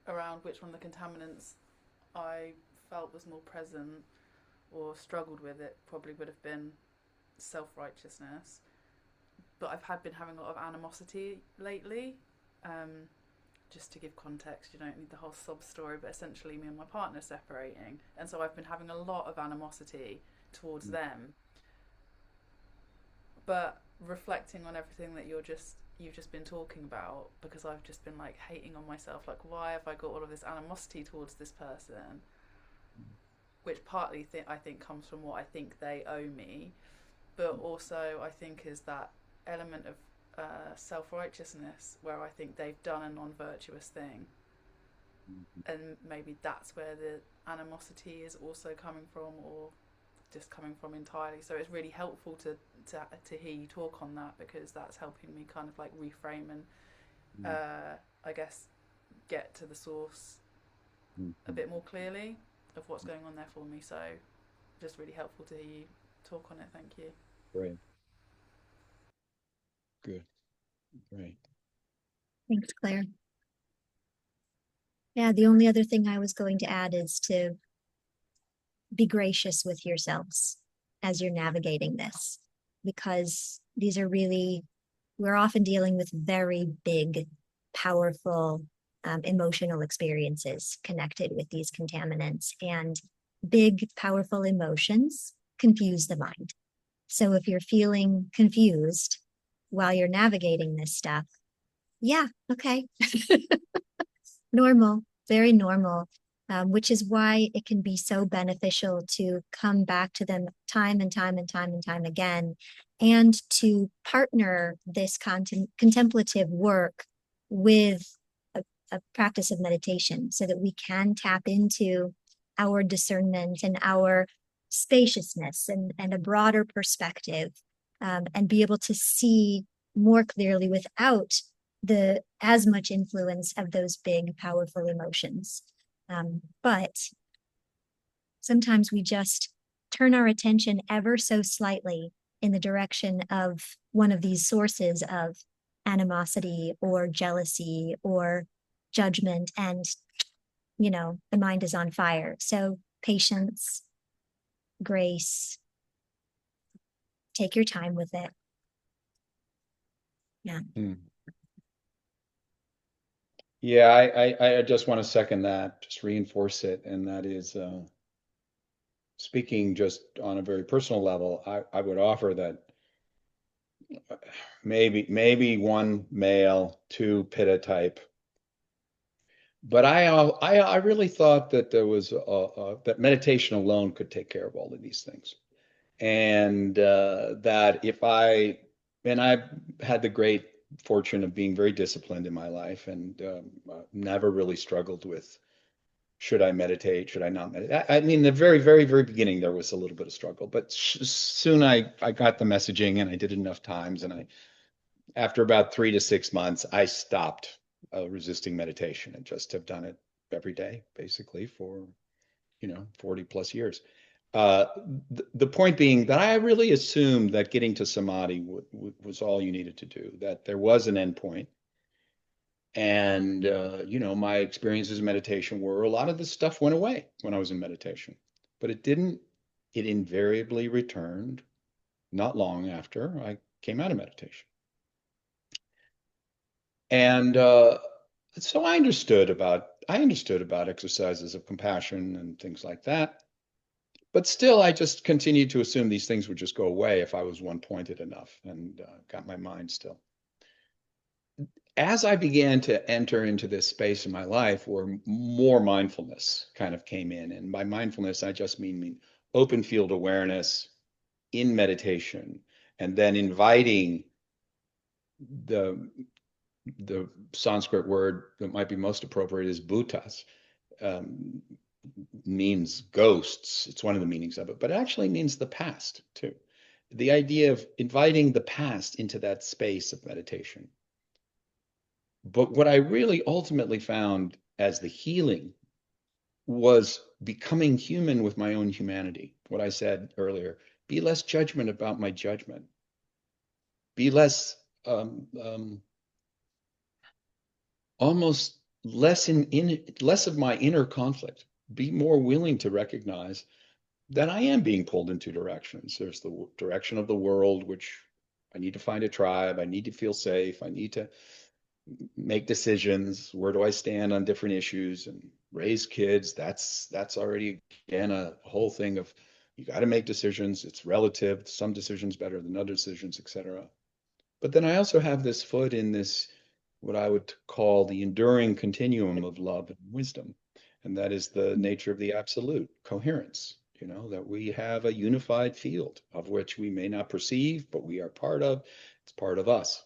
around which one of the contaminants I felt was more present or struggled with, it probably would have been self-righteousness. But I've been having a lot of animosity lately. Just to give context, you don't need the whole sob story, but essentially me and my partner separating, and so I've been having a lot of animosity towards them. But reflecting on everything that you've just been talking about, because I've just been like hating on myself, like why have I got all of this animosity towards this person, which partly I think comes from what I think they owe me, but also I think is that element of self-righteousness where I think they've done a non-virtuous thing, and maybe that's where the animosity is also coming from, or just coming from entirely. So it's really helpful to hear you talk on that, because that's helping me kind of like reframe and I guess get to the source a bit more clearly of what's going on there for me. So just really helpful to hear you talk on it. Thank you. Great. Good. Great. Thanks, Claire. Yeah, the only other thing I was going to add is to be gracious with yourselves as you're navigating this, because these are really, we're often dealing with very big, powerful emotional experiences connected with these contaminants, and big, powerful emotions confuse the mind. So if you're feeling confused while you're navigating this stuff, yeah, okay. Normal, very normal, which is why it can be so beneficial to come back to them time and time and time and time again, and to partner this contemplative work with a practice of meditation so that we can tap into our discernment and our spaciousness and a broader perspective, and be able to see more clearly without the as much influence of those big, powerful emotions. But sometimes we just turn our attention ever so slightly in the direction of one of these sources of animosity or jealousy or judgment, and the mind is on fire. So patience, grace, take your time with it. Yeah. Yeah, I just want to second that, just reinforce it. And that is, speaking just on a very personal level, I would offer that maybe one male, two pitta type. But I really thought that there was that meditation alone could take care of all of these things, and that I've had the great fortune of being very disciplined in my life, and never really struggled with should I meditate, should I not meditate. I mean, the very, very, very beginning there was a little bit of struggle, but soon I got the messaging, and I did it enough times, and after about 3 to 6 months, I stopped resisting meditation and just have done it every day, basically, for 40 plus years. The point being that I really assumed that getting to samadhi was all you needed to do, that there was an endpoint. And, my experiences in meditation were a lot of this stuff went away when I was in meditation, but it didn't. It invariably returned not long after I came out of meditation. And so I understood about exercises of compassion and things like that. But still, I just continued to assume these things would just go away if I was one-pointed enough, and got my mind still. As I began to enter into this space in my life where more mindfulness kind of came in, and by mindfulness, I just mean open field awareness in meditation, and then inviting the Sanskrit word that might be most appropriate is bhutas, means ghosts. It's one of the meanings of it, but it actually means the past too. The idea of inviting the past into that space of meditation. But what I really ultimately found as the healing was becoming human with my own humanity. What I said earlier, be less judgment about my judgment. Be less, almost less less of my inner conflict. Be more willing to recognize that I am being pulled in two directions. There's the direction of the world, which I need to find a tribe. I need to feel safe. I need to make decisions. Where do I stand on different issues and raise kids? That's already, again, a whole thing of you got to make decisions. It's relative. Some decisions better than other decisions, etc. But then I also have this foot in this, what I would call the enduring continuum of love and wisdom. And that is the nature of the absolute coherence, that we have a unified field of which we may not perceive, but we are part of. It's part of us.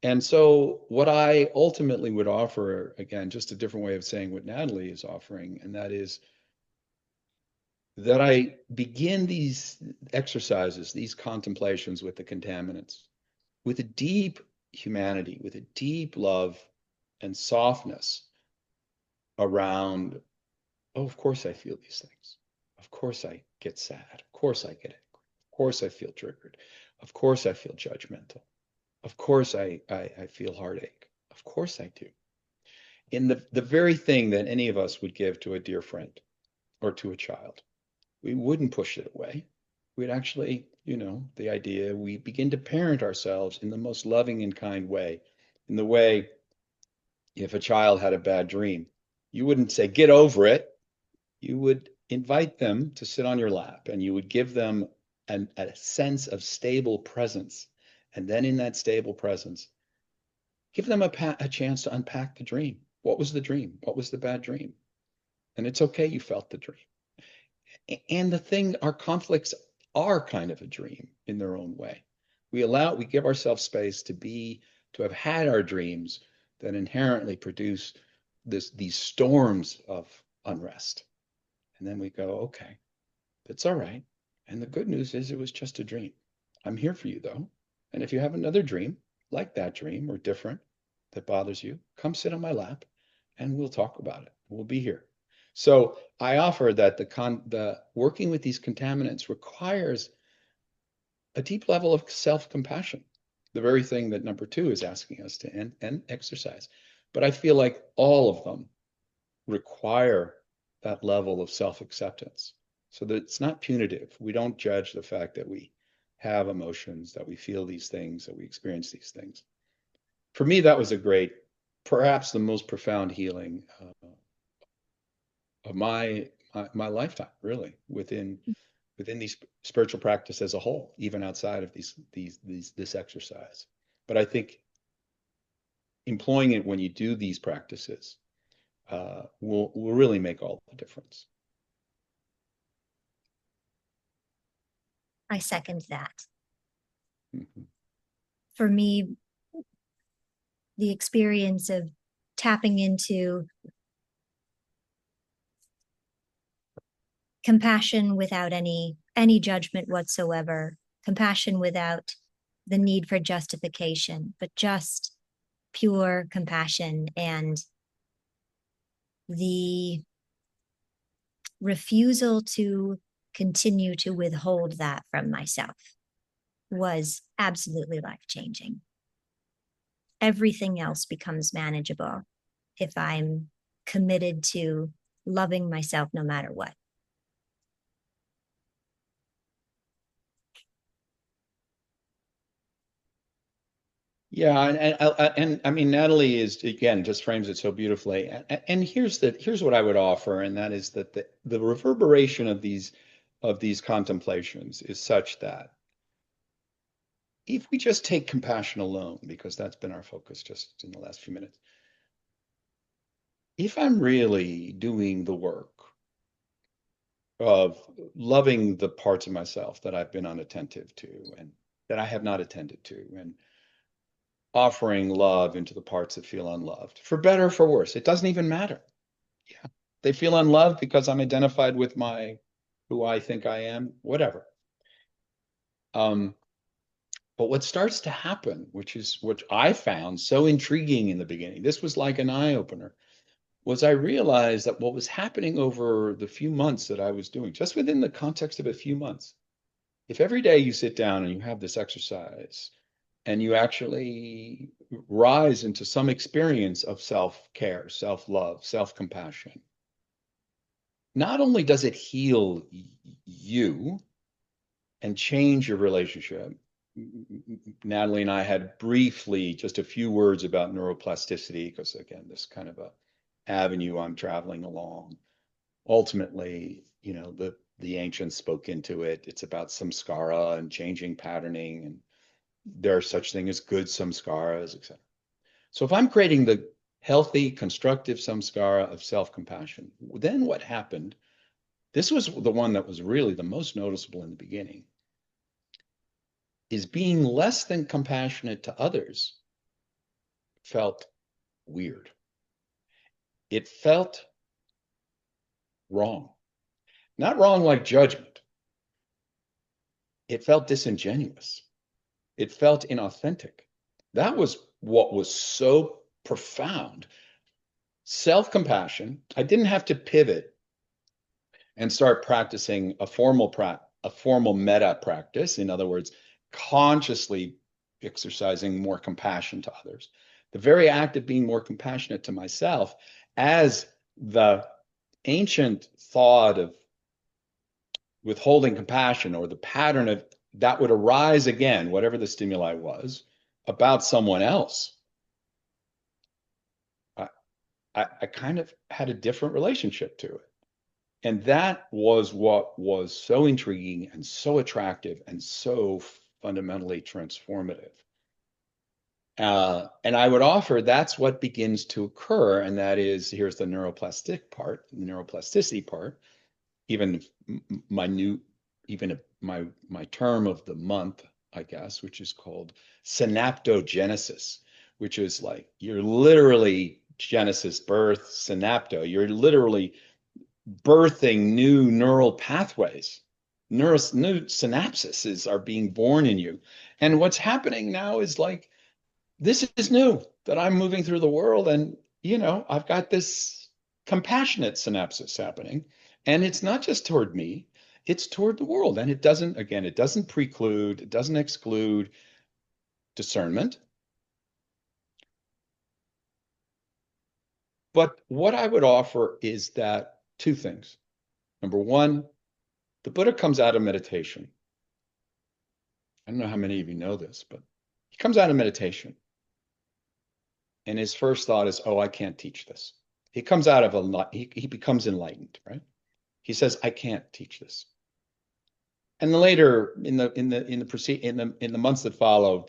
And so what I ultimately would offer, again, just a different way of saying what Natalie is offering, and that is that I begin these exercises, these contemplations with the contaminants, with a deep humanity, with a deep love and softness, around, oh, of course I feel these things. Of course I get sad. Of course I get angry. Of course I feel triggered. Of course I feel judgmental. Of course I feel heartache. Of course I do. In the very thing that any of us would give to a dear friend or to a child, we wouldn't push it away. We'd actually, the idea, we begin to parent ourselves in the most loving and kind way. In the way, if a child had a bad dream, you wouldn't say, get over it. You would invite them to sit on your lap, and you would give them a sense of stable presence. And then in that stable presence, give them a chance to unpack the dream. What was the dream? What was the bad dream? And it's okay, you felt the dream. And the thing, our conflicts are kind of a dream in their own way. We give ourselves space to have had our dreams that inherently produce these storms of unrest. And then we go, okay, that's all right. And the good news is it was just a dream. I'm here for you though. And if you have another dream, like that dream or different, that bothers you, come sit on my lap and we'll talk about it. We'll be here. So I offer that the working with these contaminants requires a deep level of self-compassion, the very thing that number 2 is asking us to and exercise. But I feel like all of them require that level of self-acceptance so that it's not punitive. We don't judge the fact that we have emotions, that we feel these things, that we experience these things. For me, that was perhaps the most profound healing of my lifetime, really, within these spiritual practice as a whole, even outside of this exercise. But I think employing it when you do these practices will really make all the difference. I second that. Mm-hmm. For me, the experience of tapping into compassion without any judgment whatsoever, compassion without the need for justification, but just pure compassion, and the refusal to continue to withhold that from myself was absolutely life-changing. Everything else becomes manageable if I'm committed to loving myself no matter what. Yeah, and I mean, Natalie is, again, just frames it so beautifully. And here's what I would offer, and that is that the reverberation of these contemplations is such that if we just take compassion alone, because that's been our focus just in the last few minutes, if I'm really doing the work of loving the parts of myself that I've been unattentive to and that I have not attended to, and offering love into the parts that feel unloved, for better or for worse, it doesn't even matter. Yeah, they feel unloved because I'm identified with who I think I am, whatever. But what starts to happen, which I found so intriguing in the beginning, this was like an eye-opener, was I realized that what was happening over the few months that I was doing, just within the context of a few months, if every day you sit down and you have this exercise and you actually rise into some experience of self-care, self-love, self-compassion, not only does it heal you and change your relationship. Natalie and I had briefly just a few words about neuroplasticity, because again, this kind of a avenue I'm traveling along. Ultimately, the ancients spoke into it. It's about samskara and changing patterning, and there are such things as good samskaras, etc. So if I'm creating the healthy, constructive samskara of self-compassion, then what happened? This was the one that was really the most noticeable in the beginning, is being less than compassionate to others felt weird. It felt wrong. Not wrong like judgment. It felt disingenuous. It felt inauthentic. That was what was so profound. self-compassion. I didn't have to pivot and start practicing a formal meta practice. In other words, consciously exercising more compassion to others. The very act of being more compassionate to myself, as the ancient thought of withholding compassion, or the pattern of that would arise again, whatever the stimuli was, about someone else. I kind of had a different relationship to it. And that was what was so intriguing and so attractive and so fundamentally transformative. And I would offer that's what begins to occur. And that is, here's the neuroplasticity part. Even my term of the month, I guess, which is called synaptogenesis, which is like, you're literally Genesis, birth, synapto. You're literally birthing new neural pathways. New synapses are being born in you. And what's happening now is like, this is new, that I'm moving through the world, and, I've got this compassionate synapsis happening. And it's not just toward me, it's toward the world. And it doesn't preclude, it doesn't exclude discernment. But what I would offer is that two things. Number one, the Buddha comes out of meditation. I don't know how many of you know this, but he comes out of meditation. And his first thought is, oh, I can't teach this. He comes out of he becomes enlightened, right? He says, I can't teach this. And then later in the months that follow,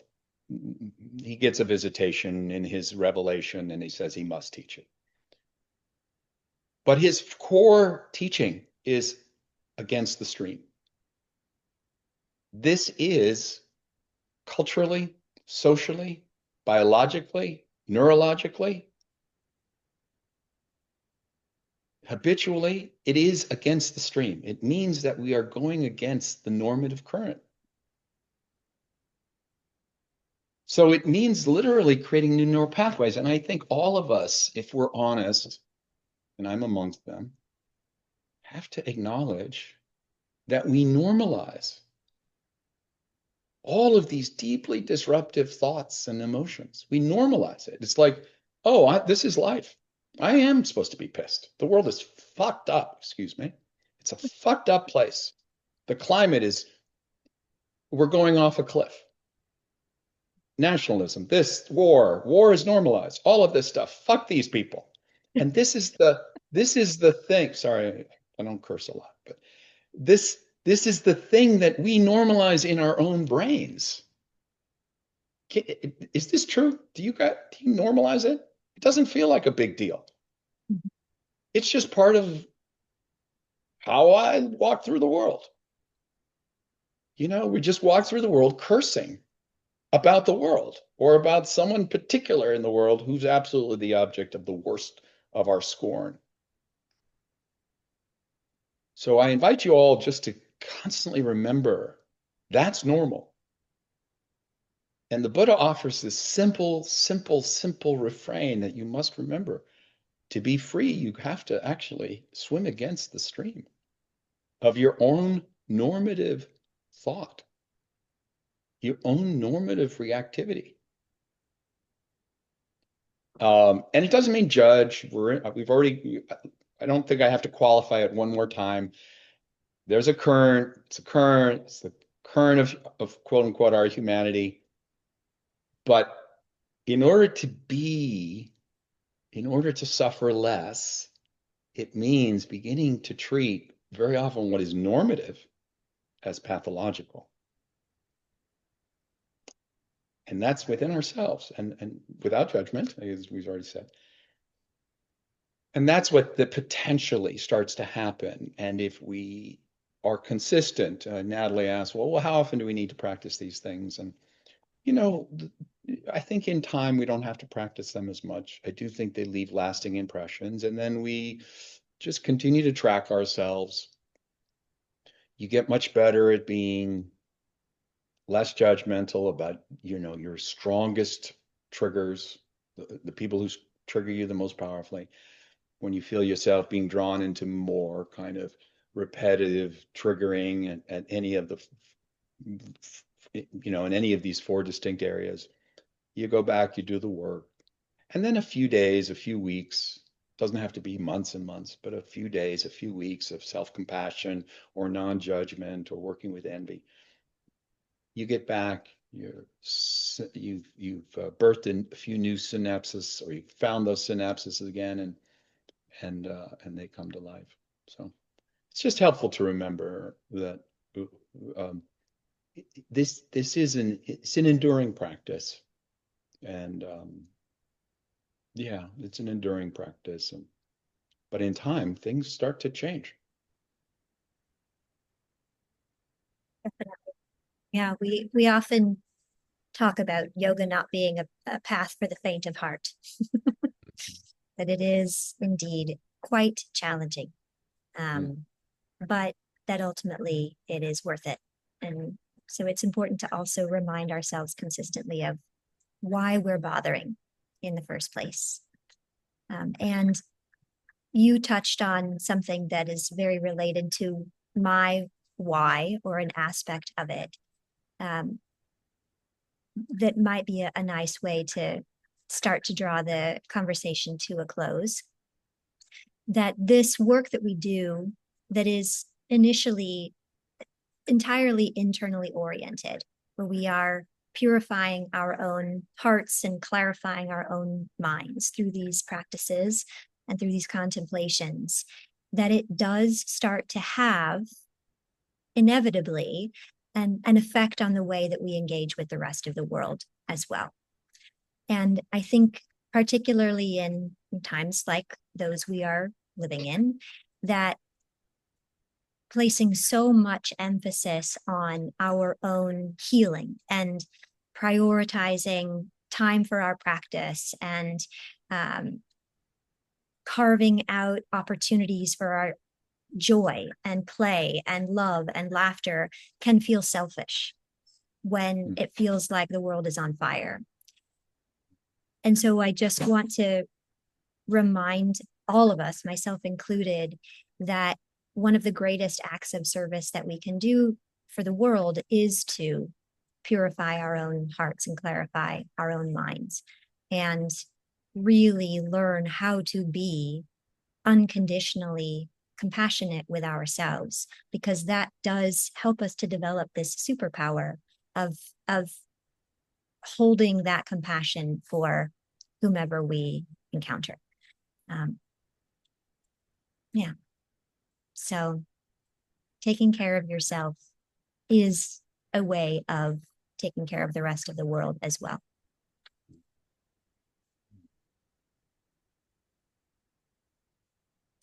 he gets a visitation in his revelation, and he says he must teach it. But his core teaching is against the stream. This is culturally, socially, biologically, neurologically, habitually, it is against the stream. It means that we are going against the normative current. So it means literally creating new neural pathways. And I think all of us, if we're honest, and I'm amongst them, have to acknowledge that we normalize all of these deeply disruptive thoughts and emotions. We normalize it. It's like, oh, this is life. I am supposed to be pissed. The world is fucked up, excuse me. It's a fucked up place. The climate is, we're going off a cliff. Nationalism, war is normalized. All of this stuff. Fuck these people. And this is the thing. Sorry, I don't curse a lot, but this is the thing that we normalize in our own brains. Is this true? Do you normalize it? It doesn't feel like a big deal. It's just part of how I walk through the world. We just walk through the world cursing about the world, or about someone particular in the world who's absolutely the object of the worst of our scorn. So I invite you all just to constantly remember that's normal. And the Buddha offers this simple refrain that you must remember. To be free, you have to actually swim against the stream of your own normative thought, your own normative reactivity. And it doesn't mean judge. I don't think I have to qualify it one more time. There's a current, it's the current of quote unquote our humanity. But in order to suffer less, it means beginning to treat very often what is normative as pathological. And that's within ourselves and without judgment, as we've already said. And that's what potentially starts to happen. And if we are consistent, Natalie asked, well, how often do we need to practice these things? And, I think in time we don't have to practice them as much. I do think they leave lasting impressions. And then we just continue to track ourselves. You get much better at being less judgmental about, your strongest triggers, the people who trigger you the most powerfully. When you feel yourself being drawn into more kind of repetitive triggering at any of the, in any of these 4 distinct areas, you go back, you do the work. And then a few days, a few weeks, doesn't have to be months and months, but a few days, a few weeks of self-compassion or non-judgment or working with envy. You get back, you've birthed in a few new synapses, or you've found those synapses again, and they come to life. So it's just helpful to remember that this is it's an enduring practice, and yeah, it's an enduring practice, but in time things start to change. Yeah, we often talk about yoga not being a path for the faint of heart, that it is indeed quite challenging, but that ultimately it is worth it. And so it's important to also remind ourselves consistently of why we're bothering in the first place. And you touched on something that is very related to my why, or an aspect of it, that might be a nice way to start to draw the conversation to a close. That this work that we do, that is initially entirely internally oriented, where we are purifying our own hearts and clarifying our own minds through these practices and through these contemplations, that it does start to have inevitably an effect on the way that we engage with the rest of the world as well. And I think particularly in times like those we are living in, that placing so much emphasis on our own healing and prioritizing time for our practice and carving out opportunities for our joy and play and love and laughter can feel selfish when it feels like the world is on fire. And so I just want to remind all of us, myself included, that one of the greatest acts of service that we can do for the world is to purify our own hearts and clarify our own minds, and really learn how to be unconditionally compassionate with ourselves, because that does help us to develop this superpower of holding that compassion for whomever we encounter. Yeah. So taking care of yourself is a way of taking care of the rest of the world as well.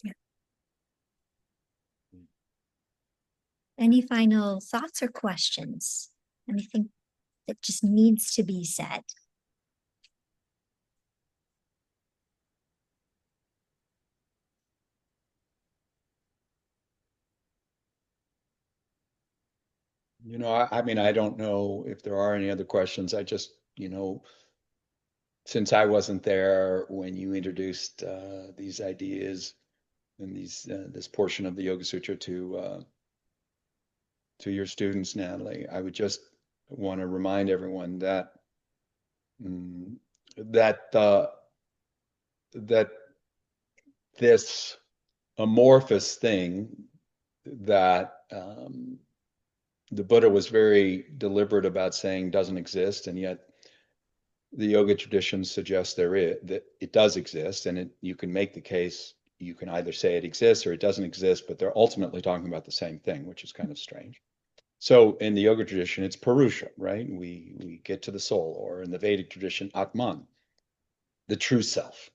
Yeah. Any final thoughts or questions? Anything that just needs to be said? I mean, I don't know if there are any other questions. I just, since I wasn't there when you introduced these ideas and this portion of the Yoga Sutra to your students, Natalie, I would just want to remind everyone that that this amorphous thing that the Buddha was very deliberate about saying doesn't exist, and yet the yoga tradition suggests that it does exist, and you can make the case. You can either say it exists or it doesn't exist, but they're ultimately talking about the same thing, which is kind of strange. So in the yoga tradition, it's Purusha, right? We get to the soul, or in the Vedic tradition, Atman, the true self.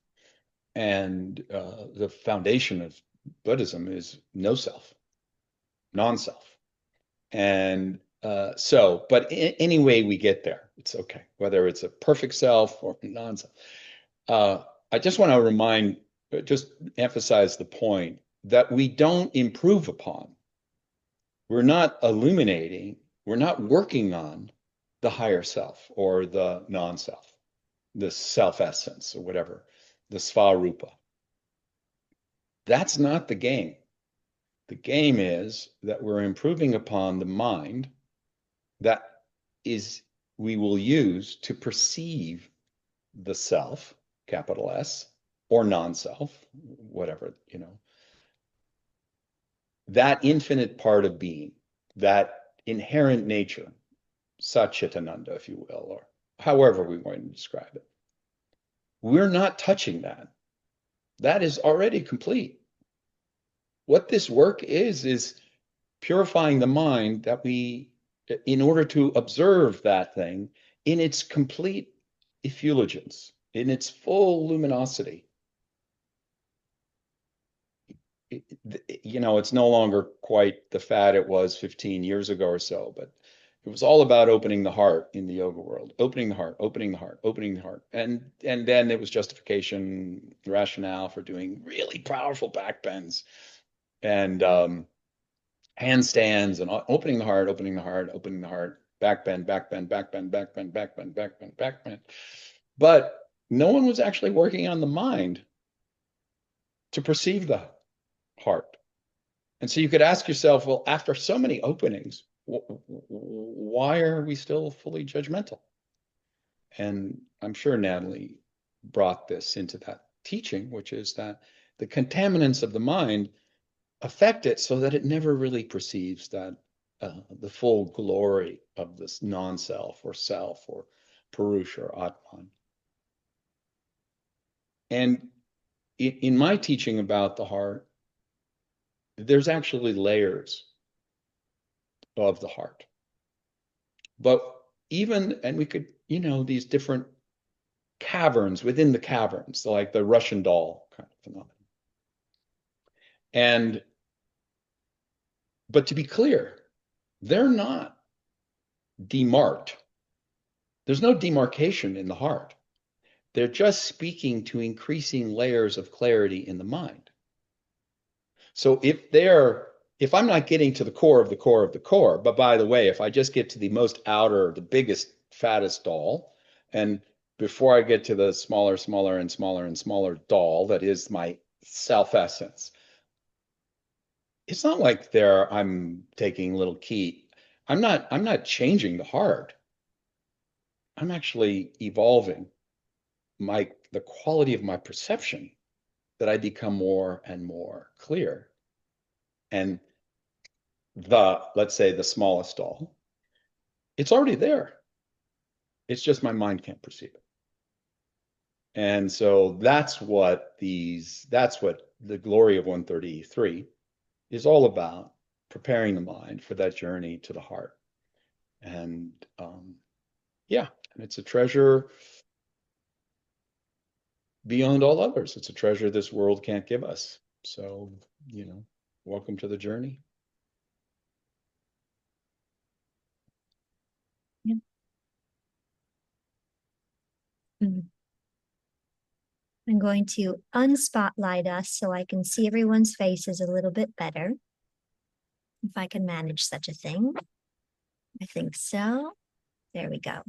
And the foundation of Buddhism is no self, non-self. And but any way we get there, it's okay, whether it's a perfect self or non-self. I just want to just emphasize the point that we don't improve upon. We're not illuminating, we're not working on the higher self or the non-self, the self-essence or whatever. the Svarupa. That's not the game. The game is that we're improving upon the mind that is we will use to perceive the self, capital S, or non-self, whatever, that infinite part of being, that inherent nature, Satchitananda, if you will, or however we want to describe it. We're not touching that. That is already complete. What this work is purifying the mind that in order to observe that thing in its complete effulgence, in its full luminosity. It's no longer quite the fad it was 15 years ago or so, but it was all about opening the heart in the yoga world, opening the heart, opening the heart, opening the heart. And then it was justification, rationale for doing really powerful back bends and handstands and opening the heart, opening the heart, opening the heart, back bend, back bend, back bend, back bend, back bend, back bend, back bend. But no one was actually working on the mind to perceive the heart. And so you could ask yourself, well, after so many openings, why are we still fully judgmental? And I'm sure Natalie brought this into that teaching, which is that the contaminants of the mind affect it so that it never really perceives that the full glory of this non-self or self or Purusha or Atman. And in my teaching about the heart, there's actually layers of the heart. But and we could, these different caverns within the caverns, like the Russian doll kind of phenomenon. But to be clear, they're not demarked. There's no demarcation in the heart. They're just speaking to increasing layers of clarity in the mind. So if I'm not getting to the core of the core of the core, but by the way, if I just get to the most outer, the biggest, fattest doll, and before I get to the smaller, smaller, and smaller, and smaller doll that is my self-essence, it's not like I'm taking little key. I'm not changing the heart. I'm actually evolving the quality of my perception, that I become more and more clear. And let's say the smallest doll, it's already there. It's just my mind can't perceive it. And so that's what the glory of 133 is all about, preparing the mind for that journey to the heart. And and it's a treasure beyond all others. It's a treasure this world can't give us. So, welcome to the journey. Yeah. I'm going to unspotlight us so I can see everyone's faces a little bit better. If I can manage such a thing. I think so. There we go.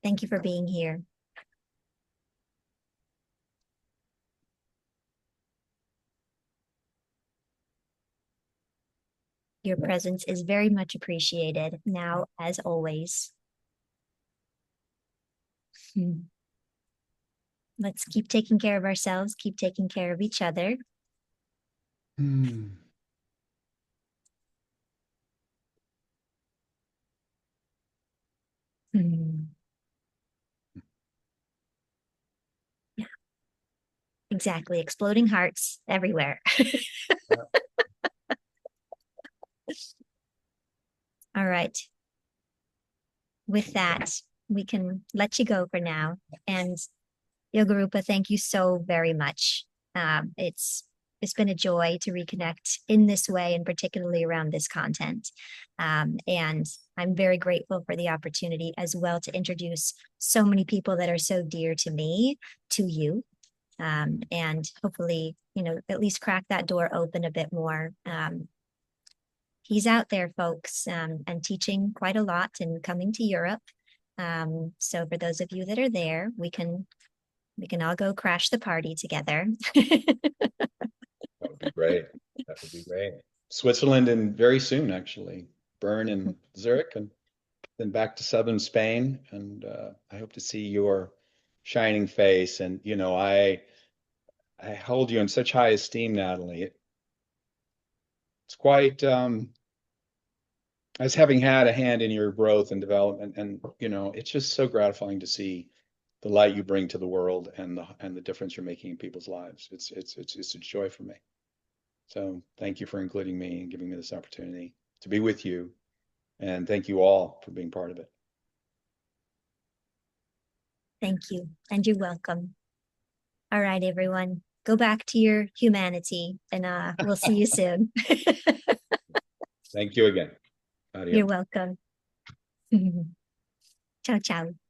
Thank you for being here. Your presence is very much appreciated now, as always. Let's keep taking care of ourselves, keep taking care of each other. Yeah, exactly. Exploding hearts everywhere. All right. With that, we can let you go for now. And Yogarupa, thank you so very much. It's been a joy to reconnect in this way, and particularly around this content. And I'm very grateful for the opportunity as well to introduce so many people that are so dear to me to you. And hopefully, at least crack that door open a bit more. he's out there, folks, and teaching quite a lot and coming to Europe. So for those of you that are there, we can all go crash the party together. That would be great. That would be great. Switzerland and very soon, actually. Bern and Zurich, and then back to southern Spain. And I hope to see your shining face. And I hold you in such high esteem, Natalie. It's quite as having had a hand in your growth and development, and it's just so gratifying to see the light you bring to the world and the difference you're making in people's lives. It's a joy for me. So thank you for including me and giving me this opportunity to be with you, and thank you all for being part of it. Thank you, and you're welcome. All right, everyone, go back to your humanity, and we'll see you soon. Thank you again. Adios. You're welcome. Ciao, ciao.